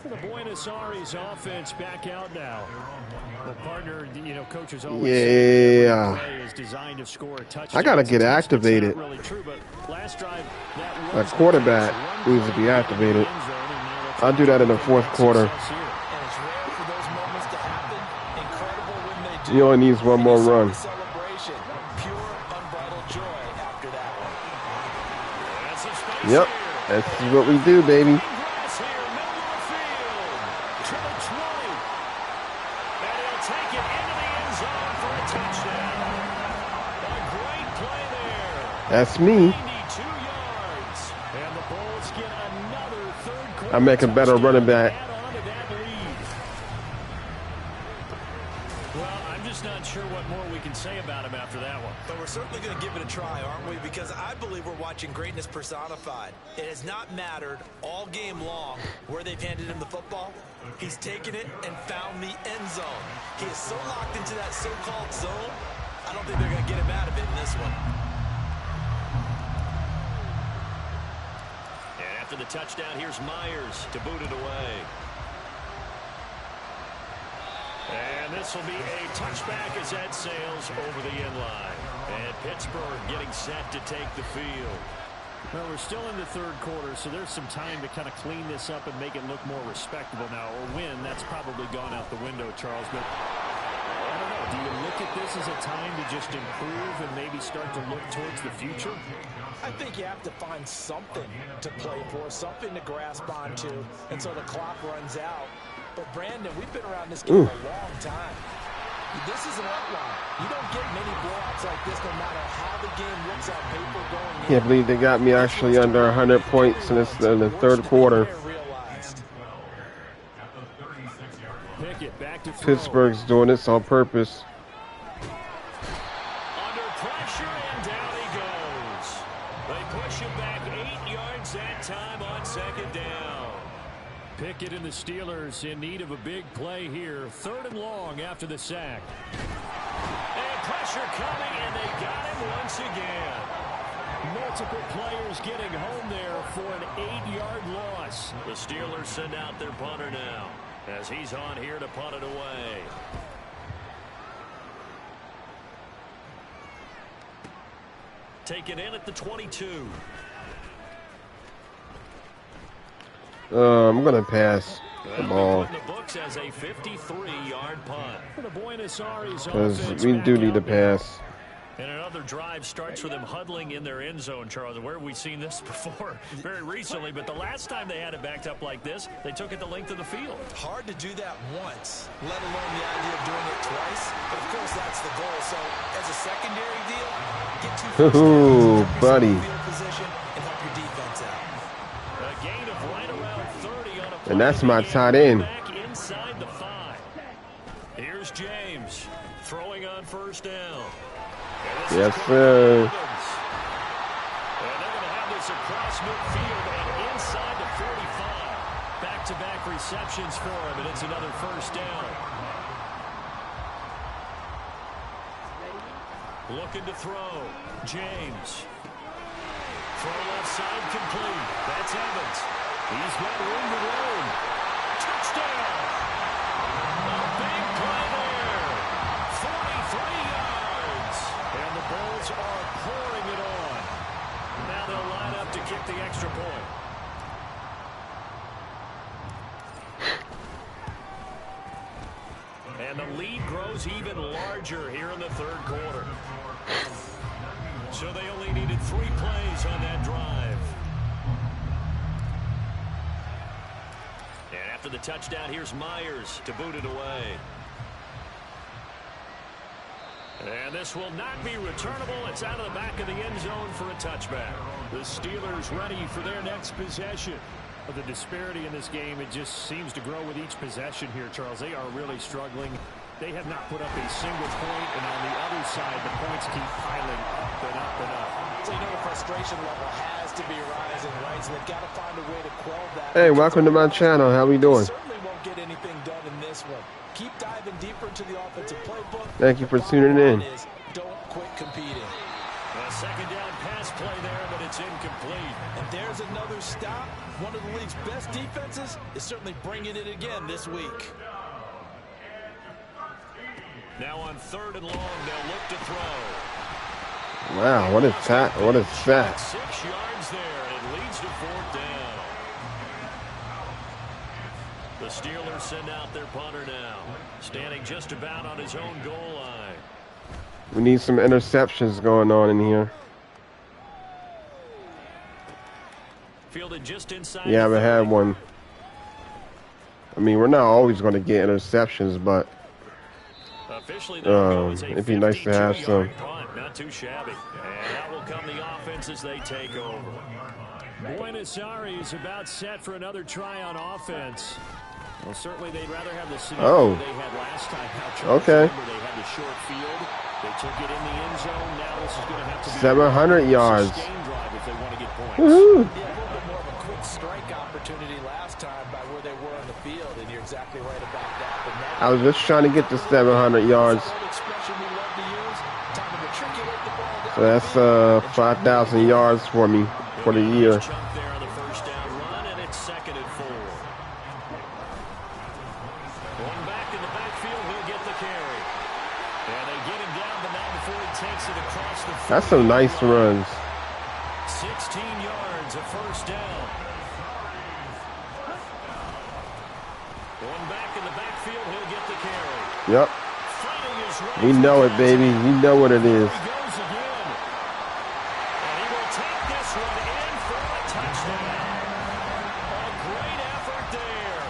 The Buenos Aires offense back out now. The partner, coaches always is designed to score a touchdown. I gotta get activated. Really true, but last drive, That quarterback needs to be activated. I'll do that in the 4th quarter. He only needs one more run. Yep, that's what we do, baby. That's me. I make a better running back. Well, I'm just not sure what more we can say about him after that one. But we're certainly going to give it a try, aren't we? Because I believe we're watching greatness personified. It has not mattered all game long where they've handed him the football. He's taken it and found the end zone. He is so locked into that so-called zone, I don't think they're going to get him out of it in this one. And after the touchdown, here's Myers to boot it away. And this will be a touchback as that sails over the end line. And Pittsburgh getting set to take the field. Well, we're still in the 3rd quarter, so there's some time to kind of clean this up and make it look more respectable now. Or win, that's probably gone out the window, Charles. But I don't know. Do you look at this as a time to just improve and maybe start to look towards the future? I think you have to find something to play for, something to grasp onto until the clock runs out. But, Brandon, we've been around this game a long time. This is an outline. You don't get many blowouts like this no matter how the game looks on paper going in. Can't believe they got me actually under 100 points in the 3rd quarter. Pittsburgh's doing this on purpose. Under pressure, and down he eludes that time on second down. Pickett and the Steelers in need of a big play here. 3rd and long after the sack. And pressure coming, and they got him once again. Multiple players getting home there for an 8-yard loss. The Steelers send out their punter now as he's on here to punt it away. Taken in at the 22. I'm gonna pass the ball In the books as a 53-yard punt. For the Buenos Aires because offense we back do need to out there. pass. And another drive starts with them huddling in their end zone, Charles. Where have we seen this before? Very recently, but the last time they had it backed up like this, they took it the length of the field. Hard to do that once, let alone the idea of doing it twice. But of course, that's the goal. So as a secondary deal, get 2 first Ooh, downs, buddy. field position, and help your defense out. A gain of right around 30 on a play And that's my to tight get end. back inside the 5. Here's James throwing on first down. Yes, sir. And they're going to have this across midfield and inside the 45. Back-to-back receptions for him, and it's another first down. Looking to throw. James. Throw left side complete. That's Evans. He's got room to roam. Touchdown. A big play there. 43 yards. And the Bulls are pouring it on. Now they'll line up to kick the extra point. And the lead grows even larger here in the 3rd quarter. So they only needed 3 plays on that drive. And after the touchdown, here's Myers to boot it away. And this will not be returnable. It's out of the back of the end zone for a touchback. The Steelers ready for their next possession. But the disparity in this game, it just seems to grow with each possession here, Charles. They are really struggling. They have not put up a single point, and on the other side, the points keep piling up and up and up. So you know the frustration level has to be rising, right? So they've got to find a way to quell that. Hey, welcome to my channel. How we doing? Certainly won't get anything done in this one. Keep diving deeper into the offensive playbook. Thank you for tuning in. Don't quit competing. A second down pass play there, but it's incomplete. And there's another stop. One of the league's best defenses is certainly bringing it again this week. Now on 3rd and long, they'll look to throw. Wow, what a sack! What a sack! 6 yards there, and it leads to 4th down. The Steelers send out their punter now, standing just about on his own goal line. We need some interceptions going on in here. Fielded just inside. Yeah, we had one. I mean, we're not always going to get interceptions, but Officially, it'd be nice to have some. Punt, not too shabby. And that will come the offense as they take over. Buenos Aires about set for another try on offense. Well, certainly they'd rather have the scenario they had last time. Okay. They had the short field. They took it in the end zone. Now this is going to have to be 700 yards. sustained drive if they want to get points. Woohoo! Yeah, a little bit more of a quick strike opportunity last time by where they were on the field, and you're exactly right about that. But now I was just trying to get to 700 yards. expression we love to use. Time to matriculate the ball down So that's 5,000 yards for me for the year. Chunk there on the first down run, and it's 2nd and 4. Going back in the backfield, he'll get the carry. And they get him down, but not before he takes it across the field. That's some nice runs. 16 yards, a first down. Going back in the backfield, he'll get the carry. Yep. Fighting his way We know it, baby. We know what it is. He goes again. And he will take this one in for a touchdown. A great effort there.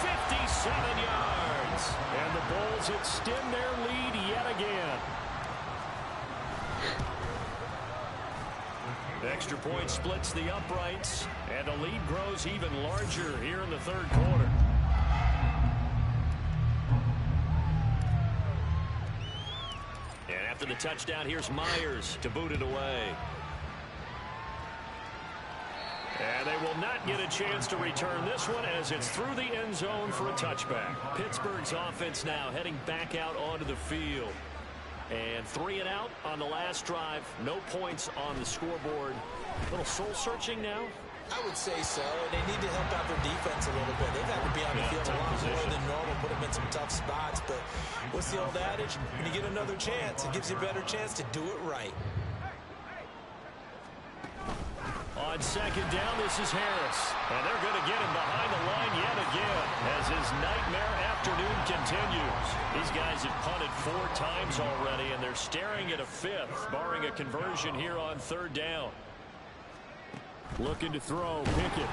57 yards. And the Bulls extend their lead yet again. Extra point splits the uprights, and the lead grows even larger here in the 3rd quarter. And after the touchdown, here's Myers to boot it away. And they will not get a chance to return this one as it's through the end zone for a touchback. Pittsburgh's offense now heading back out onto the field. And 3 and out on the last drive. No points on the scoreboard. A little soul-searching now. I would say so. They need to help out their defense a little bit. They've had to be on the field a lot more than normal, put them in some tough spots. But what's the old adage? When you get another chance, it gives you a better chance to do it right. On second down, this is Harris. And they're going to get him behind the line yet again as his nightmare afternoon continues. These guys have punted 4 times already, and they're staring at a 5th, barring a conversion here on 3rd down. Looking to throw, Pickett.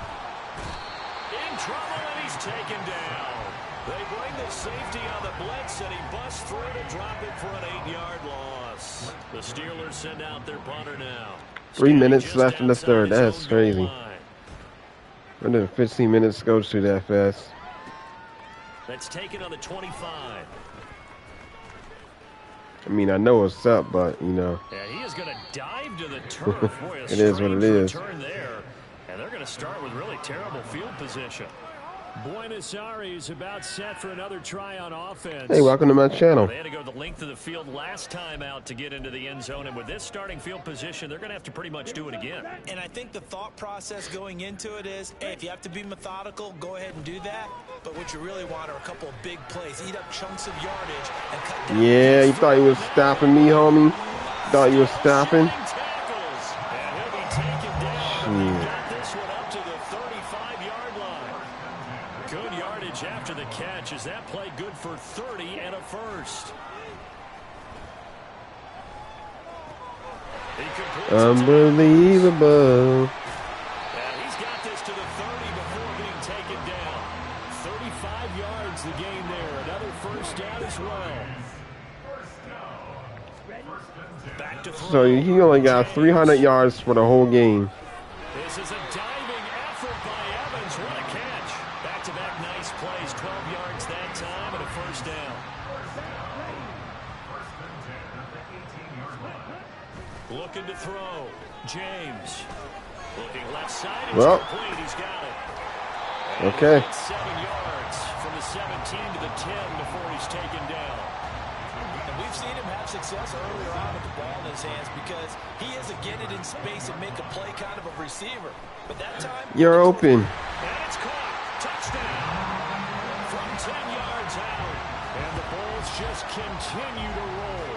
In trouble, and he's taken down. They bring the safety on the blitz, and he busts through to drop it for an 8-yard loss. The Steelers send out their punter now. 3 minutes left in the 3rd. That's crazy. Under 15 minutes goes through that fast. That's taken on the 25. I mean, I know what's up, but, you know. Yeah, he is going to dive to the turf. Boy, it is what it is. Return there, and they're going to start with really terrible field position. Buenos Aires about set for another try on offense. Hey, welcome to my channel. They had to go the length of the field last time out to get into the end zone, and with this starting field position, they're going to have to pretty much do it again. And I think the thought process going into it is, hey, if you have to be methodical, go ahead and do that. But what you really want are a couple of big plays. Eat up chunks of yardage and cut down. Yeah, you thought you was stopping me, homie? Thought you was stopping? Tackles, and he'll be taken down. Got this one up to the 35-yard line. Good yardage after the catch. Is that play good for 30 and a first? Unbelievable. And he's got this to the 30 before being taken down. 35 yards the gain there. Another first down as well. Back to throw. So he only got 300 yards for the whole game. This is a diving effort by Evans. What a catch. Back-to-back nice plays. 12 yards that time and a first down. Looking to throw. James. Looking left side. It's complete. He's got it. And Okay. he's got 7 yards from the 17 to the 10 before he's taken down. And we've seen him have success earlier on with the ball in his hands because he is a get it in space and make a play kind of a receiver. But that time, You're open. And it's caught. Touchdown. From 10 yards out. And the Bulls just continue to roll.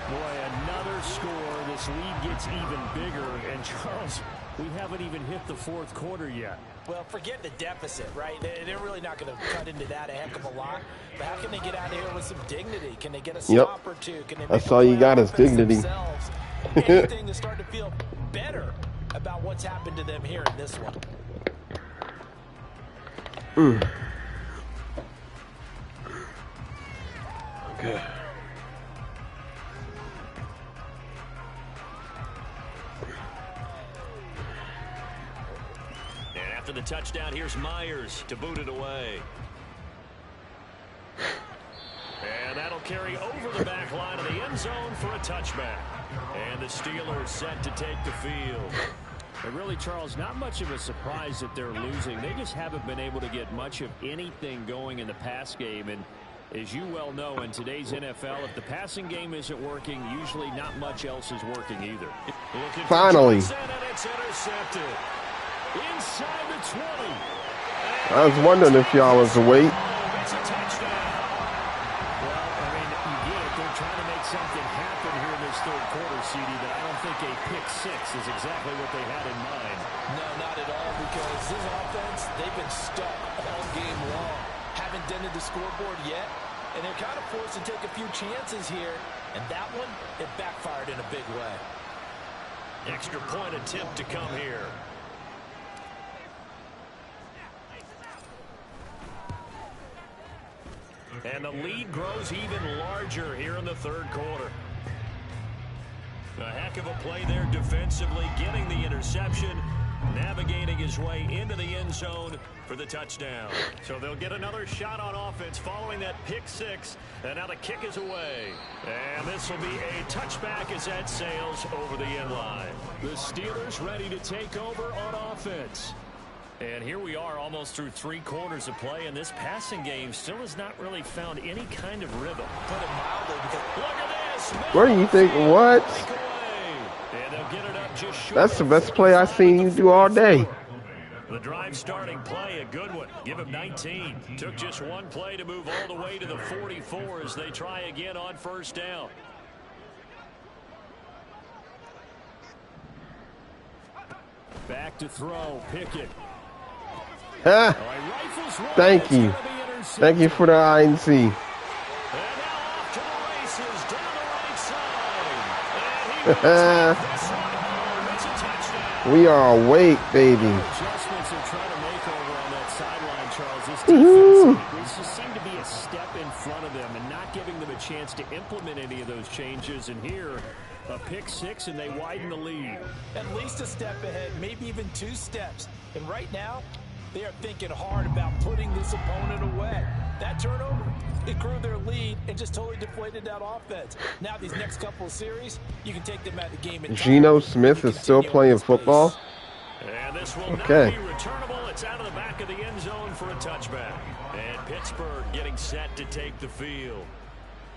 Boy, another score. This lead gets even bigger. And Charles, we haven't even hit the 4th quarter yet. well, forget the deficit, right? They're really not going to cut into that a heck of a lot. But how can they get out of here with some dignity? Can they get a stop or two? Can they That's all you got is dignity. Anything to start to feel better about what's happened to them here in this one. Okay. And after the touchdown, here's Myers to boot it away. And that'll carry over the back line of the end zone for a touchback. And the Steelers set to take the field. And really, Charles, not much of a surprise that they're losing. They just haven't been able to get much of anything going in the pass game. And as you well know, in today's NFL, if the passing game isn't working, usually not much else is working either. Finally. And it's intercepted. Inside the 20. I was wondering if y'all was awake. It's a touchdown. Well, I mean, you get it. They're trying to make something happen here in this 3rd quarter, CD, but I don't think a pick 6 is exactly what they had in mind. No, not at all, because this offense, they've been stuck all game long. Haven't dented the scoreboard yet, and they're kind of forced to take a few chances here. And that one, it backfired in a big way. Extra point attempt to come here. And the lead grows even larger here in the 3rd quarter. A heck of a play there defensively, getting the interception. navigating his way into the end zone for the touchdown. So they'll get another shot on offense following that pick six. And now the kick is away. And this will be a touchback as that sails over the end line. The Steelers ready to take over on offense. And here we are almost through 3 quarters of play, and this passing game still has not really found any kind of rhythm. Put it mildly because Look at this. What do you think? What? And they'll get it up just short. That's the best play I've seen you do all day. The drive starting play, a good one. Give him 19. Took just one play to move all the way to the 44 as they try again on first down. Back to throw. Pickett. Ha! Thank you. Thank you for the INC. And now off to the races down the right side. And he will take this one home. It's a touchdown. We are awake, baby. Adjustments they're trying to make over on that sideline, Charles. This defense just seemed to be a step in front of them and not giving them a chance to implement any of those changes. And here, a pick six, and they widen the lead. at least a step ahead, maybe even 2 steps. And right now, they are thinking hard about putting this opponent away. That turnover, it grew their lead and just totally deflated that offense. Now these next couple of series, you can take them out of the game. Geno Smith is still playing football. And this will Okay. not be returnable. It's out of the back of the end zone for a touchback. And Pittsburgh getting set to take the field.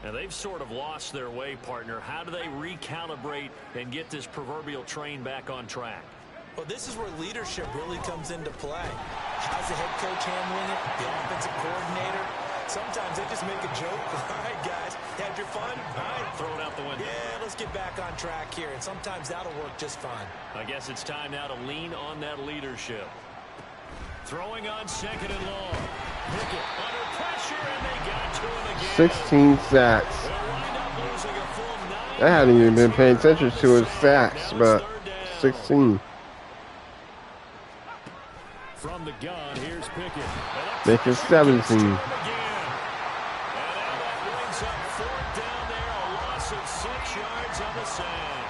Now they've sort of lost their way, partner. How do they recalibrate and get this proverbial train back on track? Well, this is where leadership really comes into play. How's the head coach handling it? The offensive coordinator? Sometimes they just make a joke. All right, guys, had your fun? All right. Throw it out the window. Yeah, let's get back on track here. And sometimes that'll work just fine. I guess it's time now to lean on that leadership. Throwing on second and long. Pickett under pressure, and they got to him again. 16 sacks. They'll wind up losing a full 9. I haven't even been paying attention to his sacks, but 16. From the gun, here's Pickett. Make it 17. And now that brings up 4th down there, a loss of 6 yards on the sack.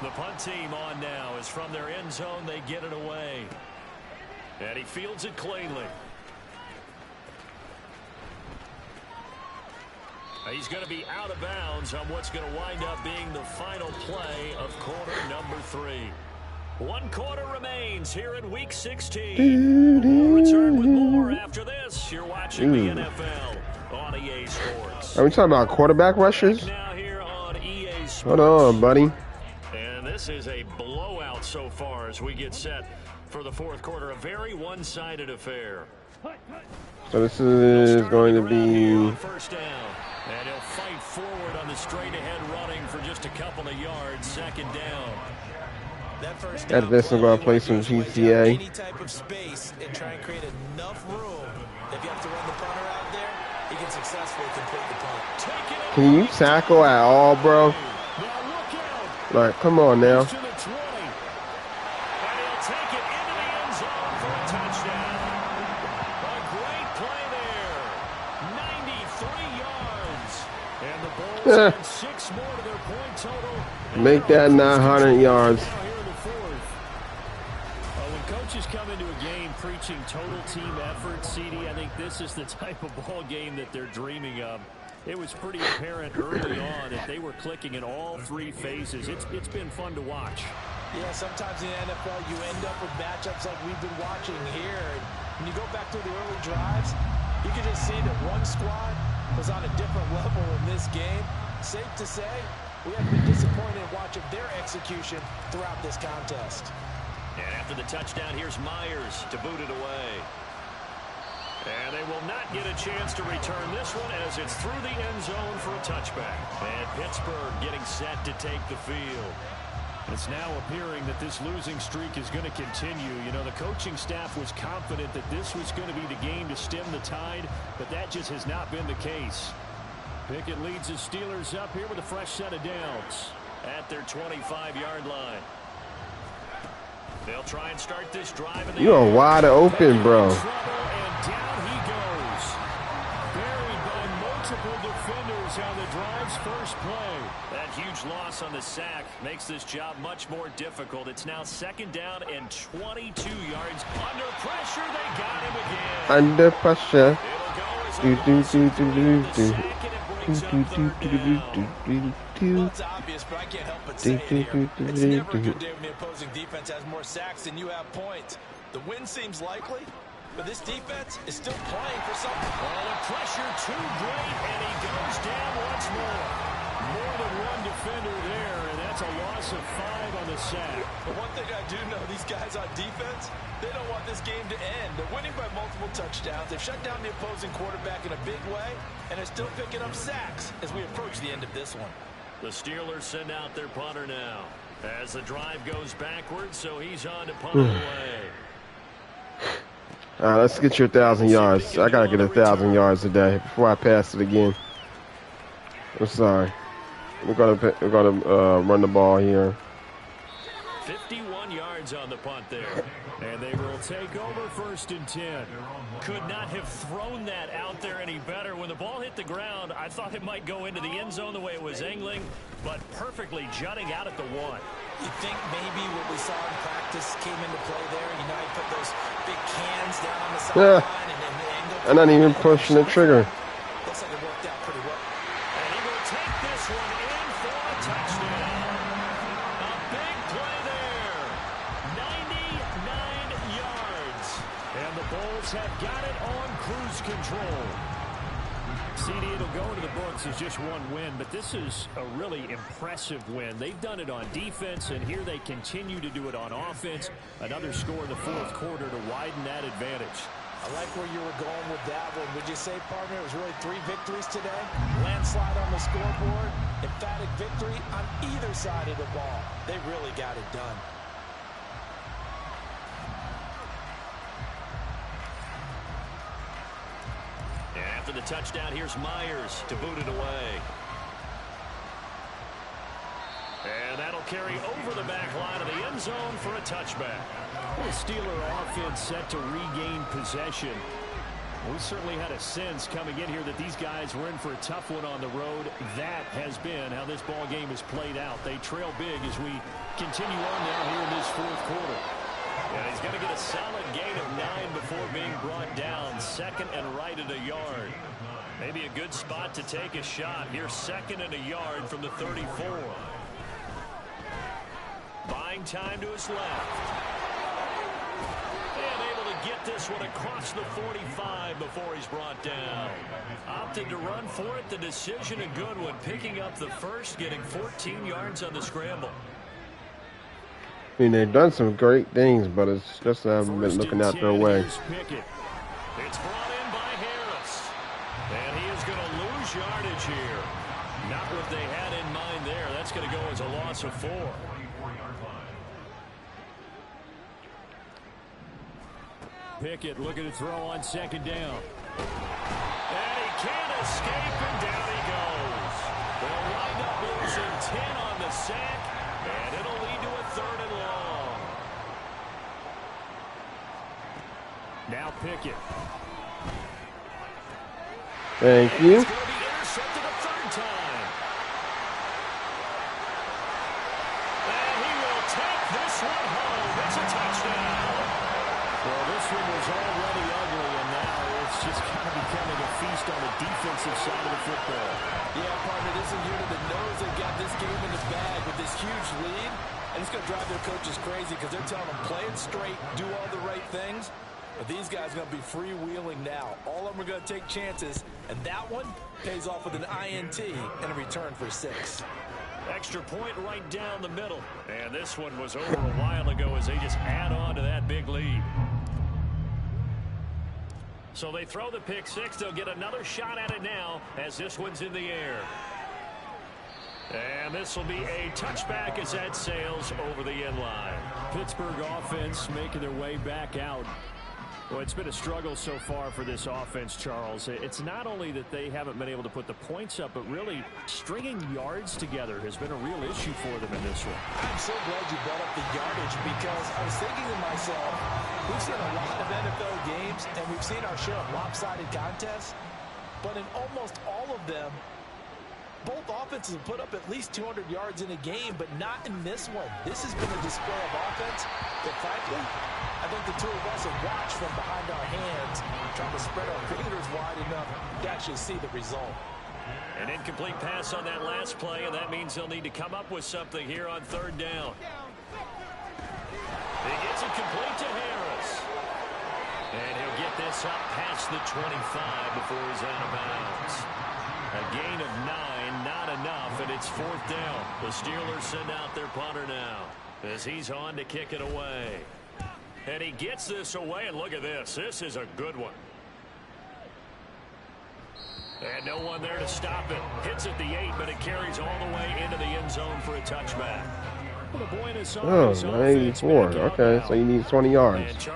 The punt team on now is from their end zone. They get it away. And he fields it cleanly. He's going to be out of bounds on what's going to wind up being the final play of quarter number 3. 1 quarter remains here in Week 16. We'll return with more after this. You're watching the NFL on EA Sports. Are we talking about quarterback rushes? Now here on EA Sports. Hold on, buddy. And this is a blowout so far as we get set for the 4th quarter. A very one-sided affair. So this is going to be... First down. And he'll fight forward on the straight-ahead running for just a couple of yards. 2nd down. That first At this, I'm going to play some GTA. Any type of space and try and create enough room. If you have to run the punter out there, he can successfully complete the punt. Can you tackle at all, bro? Like, come on now. To the 20. And he'll take it into the end zone for a touchdown. A great play there. 93 yards. And the Bulls add 6 more to their point total. Make that 900 yards. Now here in the 4th. When coaches come into a game preaching total team effort, CD, I think this is the type of ball game that they're dreaming of. It was pretty apparent early on that they were clicking in all 3 phases. It's been fun to watch. Yeah, sometimes in the NFL you end up with matchups like we've been watching here. And when you go back to the early drives, you can just see that one squad was on a different level in this game. Safe to say, we have been disappointed in watching their execution throughout this contest. And after the touchdown, here's Myers to boot it away. And they will not get a chance to return this one as it's through the end zone for a touchback. And Pittsburgh getting set to take the field. It's now appearing that this losing streak is going to continue. You know, the coaching staff was confident that this was going to be the game to stem the tide, but that just has not been the case. Pickett leads his Steelers up here with a fresh set of downs at their 25-yard line. They'll try and start this drive. You are wide open, bro. multiple defenders on the drive's first play. That huge loss on the sack makes this job much more difficult. It's now 2nd down and 22 yards. Under pressure, they got him again. Under pressure. It'll go as a Do, do, loss do, of do, 3 on the do, sack, and it brings up do, 3rd do, do, down. do, do. Well, it's obvious, but I can't help but say it here. It's never a good day when the opposing defense has more sacks than you have points. The win seems likely, but this defense is still playing for something. Oh, the pressure too great, and he goes down once more. More than one defender there, and that's a loss of 5 on the sack. But one thing I do know, these guys on defense, they don't want this game to end. They're winning by multiple touchdowns. They've shut down the opposing quarterback in a big way, and they're still picking up sacks as we approach the end of this one. The Steelers send out their punter now as the drive goes backwards, so he's on to punt it away. All right, let's get you 1,000 yards. I gotta get 1,000 yards today before I pass it again. I'm sorry. We're gonna run the ball here. 51 yards on the punt there. And they will take over 1st and 10. Could not have thrown that out there any better. When the ball hit the ground, I thought it might go into the end zone the way it was angling, but perfectly jutting out at the 1. You think maybe what we saw in practice came into play there? You know, he put those big cans down on the sideline and then the angle. I'm not even pushing the trigger. Looks like it worked out pretty well. And he will take this one in for a touchdown. A big play there. 99 yards. And the Bulls have got it on cruise control. CD, it'll go into the books as just one win, but this is a really impressive win. They've done it on defense, and here they continue to do it on offense. Another score in the 4th quarter to widen that advantage. I like where you were going with that one. Would you say, partner, it was really 3 victories today? Landslide on the scoreboard, emphatic victory on either side of the ball. They really got it done. And after the touchdown, here's Myers to boot it away. And that'll carry over the back line of the end zone for a touchback. The Steeler offense set to regain possession. We certainly had a sense coming in here that these guys were in for a tough one on the road. That has been how this ball game has played out. They trail big as we continue on now here in this 4th quarter. Yeah, he's going to get a solid gain of 9 before being brought down. 2nd and right at a yard. Maybe a good spot to take a shot. Here's 2nd and a yard from the 34. Buying time to his left. And able to get this one across the 45 before he's brought down. Opted to run for it. The decision a good one. Picking up the first, getting 14 yards on the scramble. I mean, they've done some great things, but it's just I haven't been looking out their way. It's brought in by Harris. And he is going to lose yardage here. Not what they had in mind there. That's going to go as a loss of 4. Pickett looking to throw on 2nd down. And he can't escape, and down he goes. They'll wind up losing 10 on the sack, and it'll lead to a 3rd and long. Now Pickett. Thank you. It's going to be intercepted a 3rd time. And he will take this one home. It's a touchdown. Well, this one was already ugly, and now it's just kind of becoming a feast on the defensive side of the football. Yeah, partner, this is unit that knows they've got this game in the bag with this huge lead, and it's going to drive their coaches crazy because they're telling them play it straight, do all the right things. But these guys are going to be freewheeling now. All of them are going to take chances, and that one pays off with an INT and a return for 6. Extra point right down the middle. And this one was over a while ago as they just add on to that big lead. So they throw the pick 6. They'll get another shot at it now as this one's in the air. And this will be a touchback as that sails over the end line. Pittsburgh offense making their way back out. Well, it's been a struggle so far for this offense, Charles. It's not only that they haven't been able to put the points up, but really stringing yards together has been a real issue for them in this one. I'm so glad you brought up the yardage because I was thinking to myself, we've seen a lot of NFL games and we've seen our share of lopsided contests. but in almost all of them, both offenses have put up at least 200 yards in a game, but not in this one. This has been a display of offense that, frankly, I think the two of us have watched from behind our hands, trying to spread our fingers wide enough to actually see the result. An incomplete pass on that last play, and that means they'll need to come up with something here on third down. He gets it complete to Harris. And he'll get this up past the 25 before he's out of bounds. A gain of 9, not enough, and it's fourth down. The Steelers send out their punter now as he's on to kick it away. And he gets this away, and look at this. This is a good one. And no one there to stop it. Hits at the 8, but it carries all the way into the end zone for a touchback. Oh, 94. Okay, so you need 20 yards.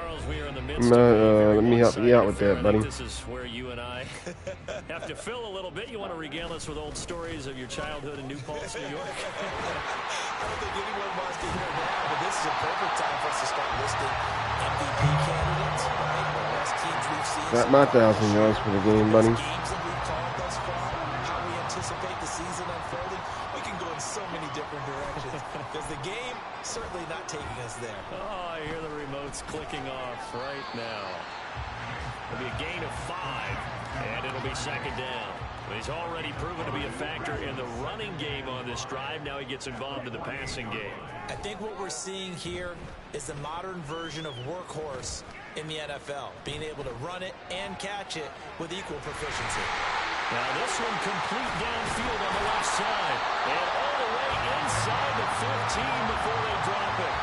Let me help you out with that, buddy. This is where you and I have to fill a little bit. You want to regale us with old stories of your childhood in New Paltz, New York? I don't think anyone wants to hear that, but this is a perfect time for us to start listing MVP candidates, right? The best teams we've seen. Got my 1,000 yards for the game, buddy. Games that we've called thus far, how we anticipate the season unfolding. We can go in so many different directions because the game certainly not taking us there. Oh, I hear the remotes clicking off right now. It'll be a gain of 5, and it'll be second down. He's already proven to be a factor in the running game on this drive. Now he gets involved in the passing game. I think what we're seeing here is the modern version of workhorse in the NFL, being able to run it and catch it with equal proficiency. Now this one complete downfield on the left side, and all the way inside the 15 before they drop it.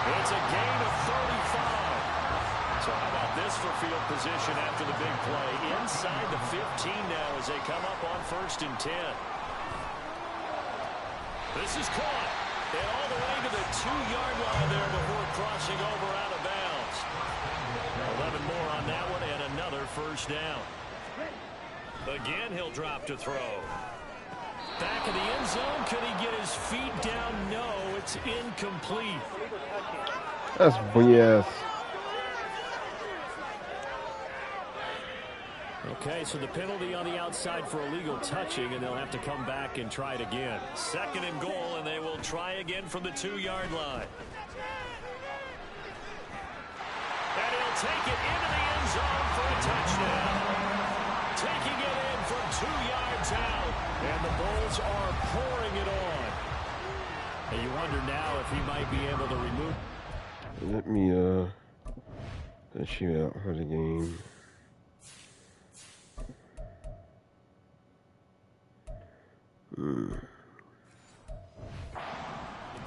It's a gain of 35. So how about this for field position after the big play? Inside the 15 now as they come up on 1st and 10. This is caught. And all the way to the 2-yard line there before crossing over out of bounds. 11 more on that one and another first down. Again, he'll drop to throw. Back of the end zone. Could he get his feet down? No, it's incomplete. That's BS. Okay, so the penalty on the outside for illegal touching, and they'll have to come back and try it again. 2nd and goal, and they will try again from the 2-yard line. And he'll take it into the end zone for a touchdown. Taking it in from 2 yards out, and the Bulls are pouring it on. And you wonder now if he might be able to remove. Let me let you out for the game.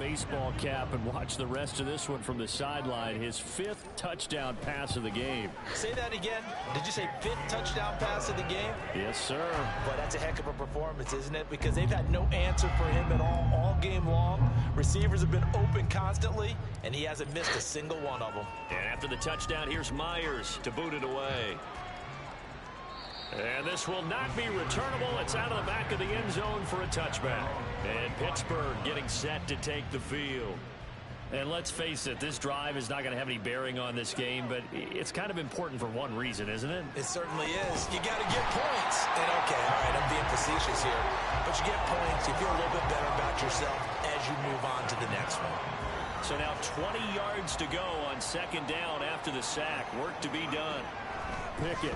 Baseball cap and watch the rest of this one from the sideline. His 5th touchdown pass of the game. Say that again. Did you say 5th touchdown pass of the game? Yes, sir. But that's a heck of a performance, isn't it? Because they've had no answer for him at all game long. Receivers have been open constantly, and he hasn't missed a single one of them. And after the touchdown, here's Myers to boot it away. And this will not be returnable. It's out of the back of the end zone for a touchback. And Pittsburgh getting set to take the field. And let's face it, this drive is not going to have any bearing on this game, but it's kind of important for one reason, isn't it? It certainly is. You got to get points. And okay, all right, I'm being facetious here. But you get points, you feel a little bit better about yourself as you move on to the next one. So now 20 yards to go on 2nd down after the sack. Work to be done. Pickett.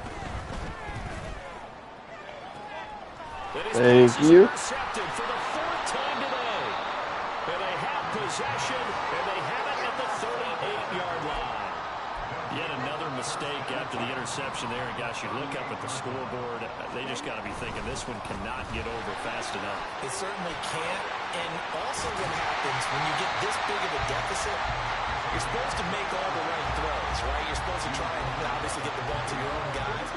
Thank you. Intercepted for the 4th time today. And they have possession, and they have it at the 38-yard line. Yet another mistake after the interception there. And gosh, you look up at the scoreboard, they just got to be thinking this one cannot get over fast enough. It certainly can't. And also what happens when you get this big of a deficit, you're supposed to make all the right throws, right? You're supposed to try and obviously get the ball to your own guys.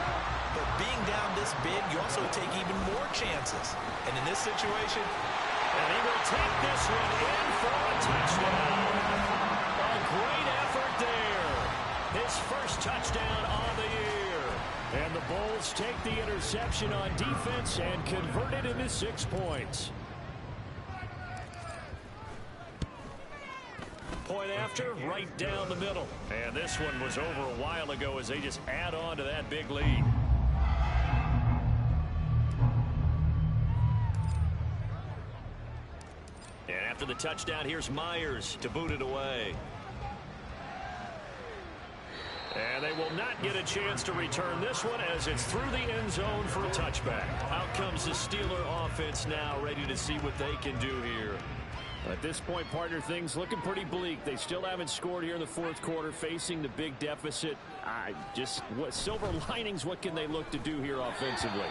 But being down this big, you also take even more chances. And in this situation, and he will take this one in for a touchdown. A great effort there. His first touchdown on the year. And the Bulls take the interception on defense and convert it into 6 points. Point after, right down the middle. And this one was over a while ago as they just add on to that big lead. After the touchdown, here's Myers to boot it away. And they will not get a chance to return this one as it's through the end zone for a touchback. Out comes the Steeler offense now, ready to see what they can do here. At this point, partner, things looking pretty bleak. They still haven't scored here in the fourth quarter, facing the big deficit. What silver linings, what can they look to do here offensively?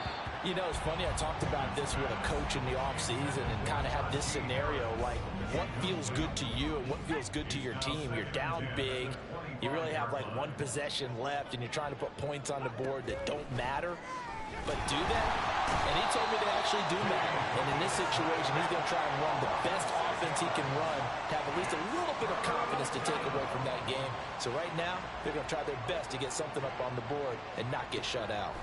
You know, it's funny, I talked about this with a coach in the offseason and kind of had this scenario, like what feels good to you and what feels good to your team. You're down big. You really have like one possession left, and you're trying to put points on the board that don't matter. But do that? And he told me they actually do matter. And in this situation, he's going to try and run the best offense he can run, have at least a little bit of confidence to take away from that game. So right now, they're going to try their best to get something up on the board and not get shut out.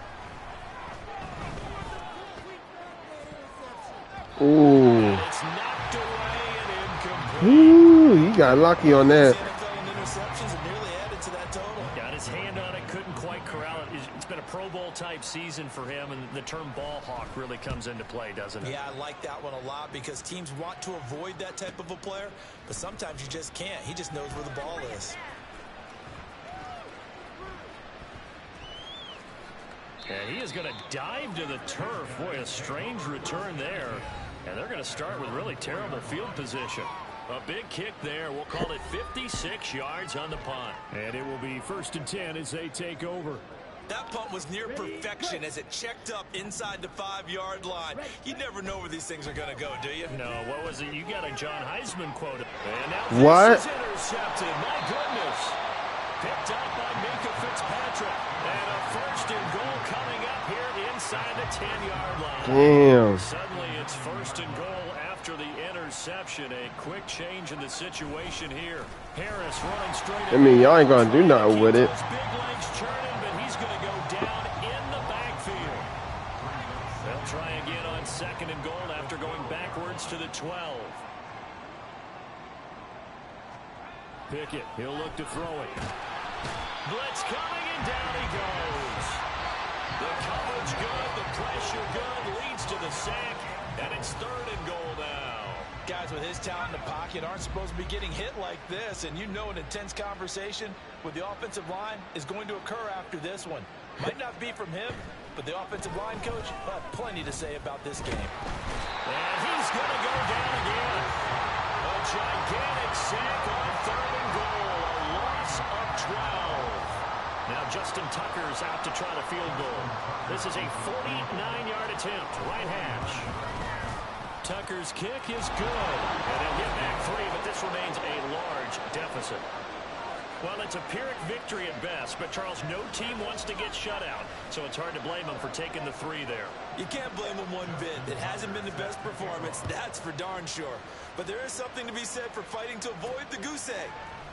Ooh. It's knocked away and incomplete. Ooh, you got lucky on that. Got his hand on it, couldn't quite corral it. It's been a Pro Bowl type season for him, and the term ball hawk really comes into play, doesn't it? Yeah, I like that one a lot because teams want to avoid that type of a player, but sometimes you just can't. He just knows where the ball is. And he is going to dive to the turf. Boy, a strange return there. And they're going to start with really terrible field position. A big kick there. We'll call it 56 yards on the punt. And it will be 1st and 10 as they take over. That punt was near perfection as it checked up inside the 5-yard line. You never know where these things are going to go, do you? No, what was it? You got a John Heisman quote. And now What? this is intercepted. My goodness. Picked up by Minka Fitzpatrick. And a 1st and goal coming up here inside the 10-yard line. Damn. Suddenly it's 1st and goal after the interception. A quick change in the situation here. Harris running straight. I mean, y'all ain't gonna do nothing with it. Those big legs churning, but he's going to go down in the backfield. They'll try again on 2nd and goal after going backwards to the 12. Pickett, he'll look to throw it. Blitz coming, and down he goes. The coverage good, the pressure good, leads to the sack, and it's 3rd and goal now. Guys with his talent in the pocket aren't supposed to be getting hit like this, and you know an intense conversation with the offensive line is going to occur after this one. Might not be from him, but the offensive line coach will have plenty to say about this game. And he's going to go down again. A gigantic sack on 3rd and goal, a loss of 12. Now Justin Tucker's out to try the field goal. This is a 49-yard attempt, right hash. Tucker's kick is good. And they'll get back 3, but this remains a large deficit. Well, it's a Pyrrhic victory at best, but Charles, no team wants to get shut out, so it's hard to blame them for taking the 3 there. You can't blame them one bit. It hasn't been the best performance, that's for darn sure. But there is something to be said for fighting to avoid the goose egg.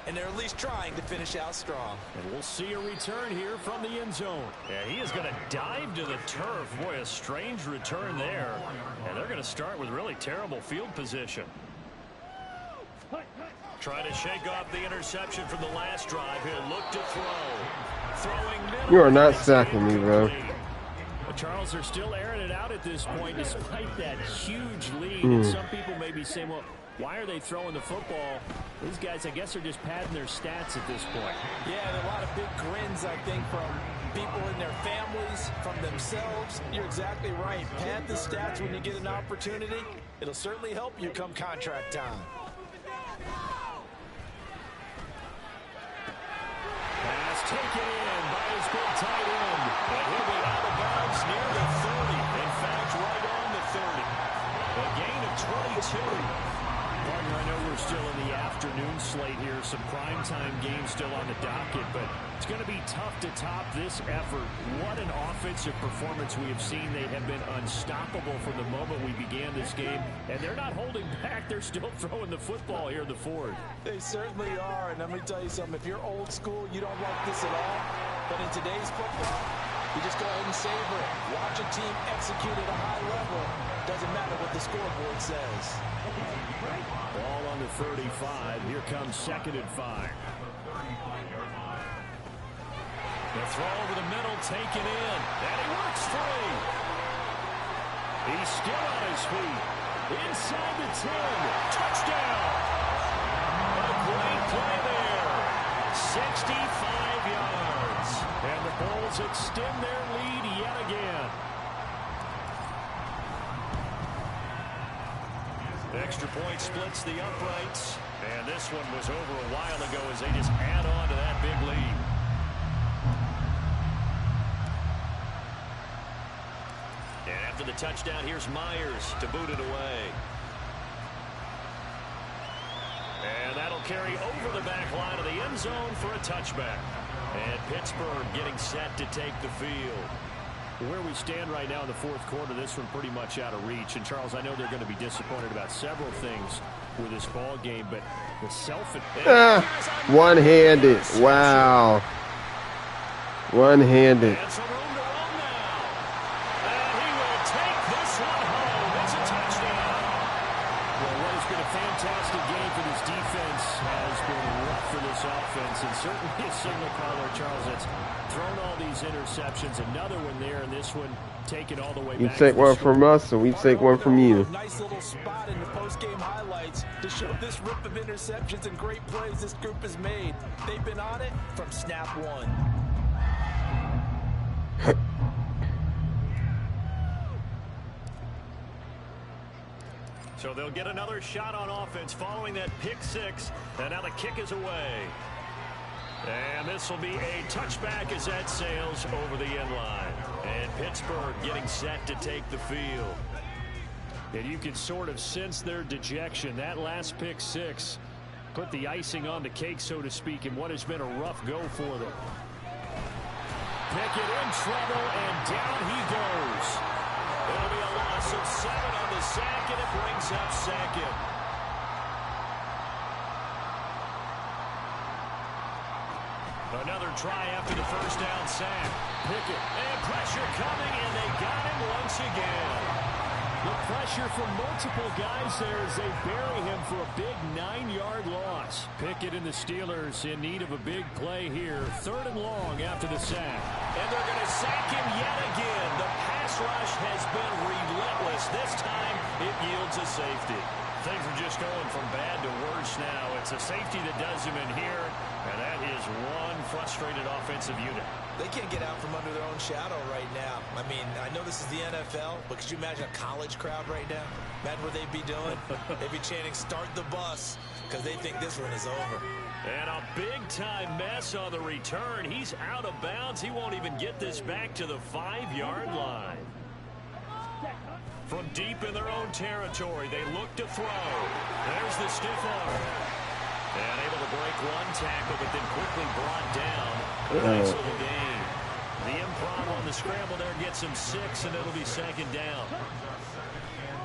And they're at least trying to finish out strong. And we'll see a return here from the end zone. Yeah, he is going to dive to the turf. Boy, a strange return there. And they're going to start with really terrible field position. Try to shake off the interception from the last drive. He'll look to throw. Throwing middle. You are not sacking me, bro. But Charles, they're still airing it out at this point despite that huge lead. And some people may be saying, well, why are they throwing the football? These guys, I guess, are just padding their stats at this point. Yeah, and a lot of big grins, I think, from people in their families, from themselves. You're exactly right. Pad the stats when you get an opportunity. It'll certainly help you come contract time. Pass taken in by his big tight end. And he'll be out of bounds near the 30. In fact, right on the 30. A gain of 22. Partner, I know we're still in the afternoon slate here. Some primetime games still on the docket, but it's going to be tough to top this effort. What an offensive performance we have seen. They have been unstoppable from the moment we began this game, and they're not holding back. They're still throwing the football here in the fourth. They certainly are, and let me tell you something. If you're old school, you don't like this at all, but in today's football, you just go ahead and savor it. Watch a team execute at a high level. Doesn't matter what the scoreboard says. Ball on the 35. Here comes 2nd and 5. The throw over the middle, taken in. And he works free. He's still on his feet. Inside the 10. Touchdown. A great play there. 65 yards. And the Bulls extend their lead yet again. Extra point splits the uprights. And this one was over a while ago as they just add on to that big lead. And after the touchdown, here's Myers to boot it away. And that'll carry over the back line of the end zone for a touchback. And Pittsburgh getting set to take the field. Where we stand right now in the fourth quarter, this one pretty much out of reach. And, Charles, I know they're going to be disappointed about several things with this ball game, but the one-handed. Wow. One-handed. And some room to run now. And he will take this one home. It's a touchdown. Well, what has been a fantastic game for this defense has been rough for this offense, and certainly a signal caller, Charles, that's thrown all these interceptions. Another one there, and this one taken all the way back. You take one from us, and we take one from you. Nice little spot in the post-game highlights to show this rip of interceptions and great plays this group has made. They've been on it from snap one. So they'll get another shot on offense following that pick six. And now the kick is away. And this will be a touchback as that sails over the end line. And Pittsburgh getting set to take the field. And you can sort of sense their dejection. That last pick six put the icing on the cake, so to speak, in what has been a rough go for them. Pickett in trouble, and down he goes. It'll be a loss of 7 on the sack, and it brings up second. Another try after the first down sack. Pickett, and pressure coming, and they got him once again. The pressure from multiple guys there as they bury him for a big 9-yard loss. Pickett and the Steelers in need of a big play here. 3rd and long after the sack. And they're going to sack him yet again. The pass rush has been relentless. This time it yields a safety. Things are just going from bad to worse now. It's a safety that does him in here, and that is one frustrated offensive unit. They can't get out from under their own shadow right now. I mean, I know this is the NFL, but could you imagine a college crowd right now? Imagine what they'd be doing. They'd be chanting, "Start the bus," because they think this one is over. And a big-time mess on the return. He's out of bounds. He won't even get this back to the 5-yard line. From deep in their own territory, they look to throw. There's the stiff arm. And able to break one tackle, but then quickly brought down. Nice little gain. The improv on the scramble there gets him 6, and it'll be 2nd down.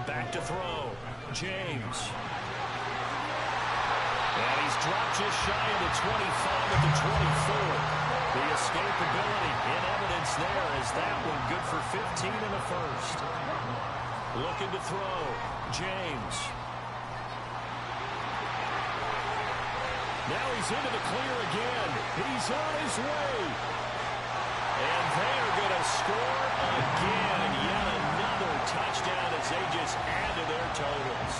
Back to throw. James. And he's dropped just shy of the 25 at the 24. The escapability in evidence there as that one good for 15 in the first. Looking to throw. James. Now he's into the clear again. He's on his way. And they are going to score again. Yet another touchdown as they just add to their totals.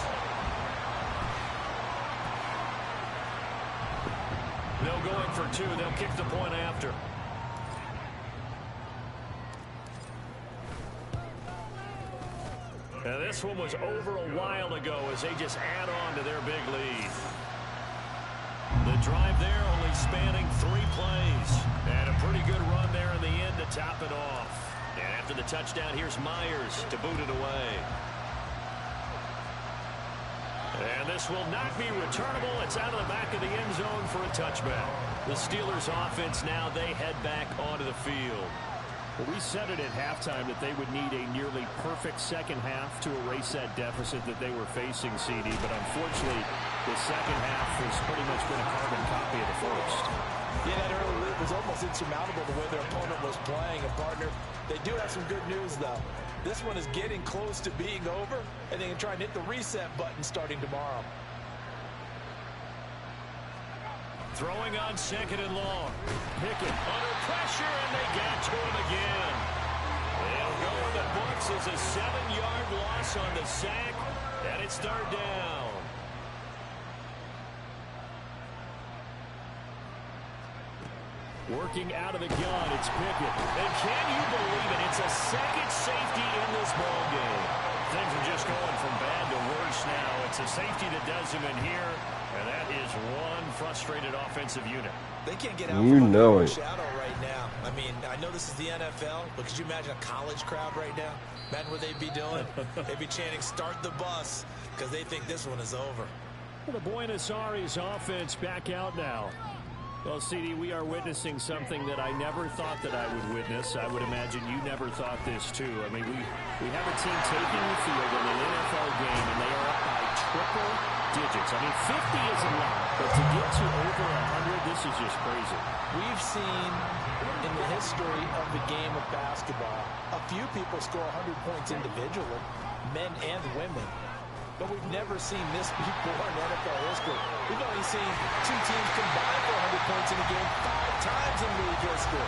They'll go in for 2. They'll kick the point after. Now this one was over a while ago as they just add on to their big lead. The drive there only spanning 3 plays. And a pretty good run there in the end to top it off. And after the touchdown, here's Myers to boot it away. And this will not be returnable. It's out of the back of the end zone for a touchback. The Steelers offense now, they head back onto the field. Well, we said it at halftime that they would need a nearly perfect second half to erase that deficit that they were facing, CD. But unfortunately, the second half has pretty much been a carbon copy of the first. Yeah, that early lead was almost insurmountable the way their opponent was playing. And, partner, they do have some good news, though. This one is getting close to being over, and they can try and hit the reset button starting tomorrow. Throwing on 2nd and long. Pickett under pressure, and they get to him again. They'll go with a books as a 7-yard loss on the sack, and it's third down. Working out of the gun, it's Pickett. And can you believe it? It's a second safety in this ball game. Things are just going from bad to worse now. It's a safety that does him in here, and that is one frustrated offensive unit. They can't get out You from know under it. the shadow right now. I mean, I know this is the NFL, but could you imagine a college crowd right now? Imagine what they'd be doing. They'd be chanting, "Start the bus," because they think this one is over. The Buenos Aires offense back out now. Well, CD, we are witnessing something that I never thought that I would witness. I would imagine you never thought this, too. I mean, we have a team taking the field in an NFL game, and they are up by triple digits. I mean, 50 is a lot, but to get to over 100, this is just crazy. We've seen in the history of the game of basketball a few people score 100 points individually, men and women. But we've never seen this before in NFL history. We've only seen two teams combine for 100 points in a game 5 times in league history.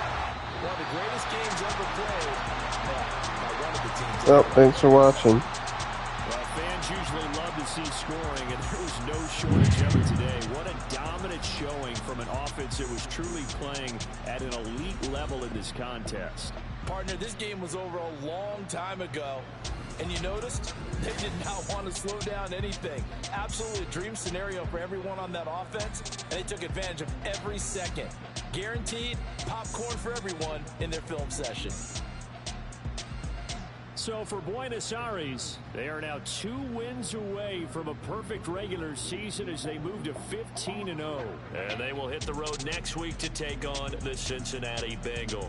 One of the greatest games ever played by one of the teams. Well, thanks for watching. Well, fans usually love to see scoring, and there was no shortage of it today. What a dominant showing from an offense that was truly playing at an elite level in this contest. Partner, this game was over a long time ago. And you noticed they did not want to slow down anything. Absolutely a dream scenario for everyone on that offense, and they took advantage of every second. Guaranteed popcorn for everyone in their film session. So for Buenos Aires, they are now 2 wins away from a perfect regular season as they move to 15-0. And they will hit the road next week to take on the Cincinnati Bengals.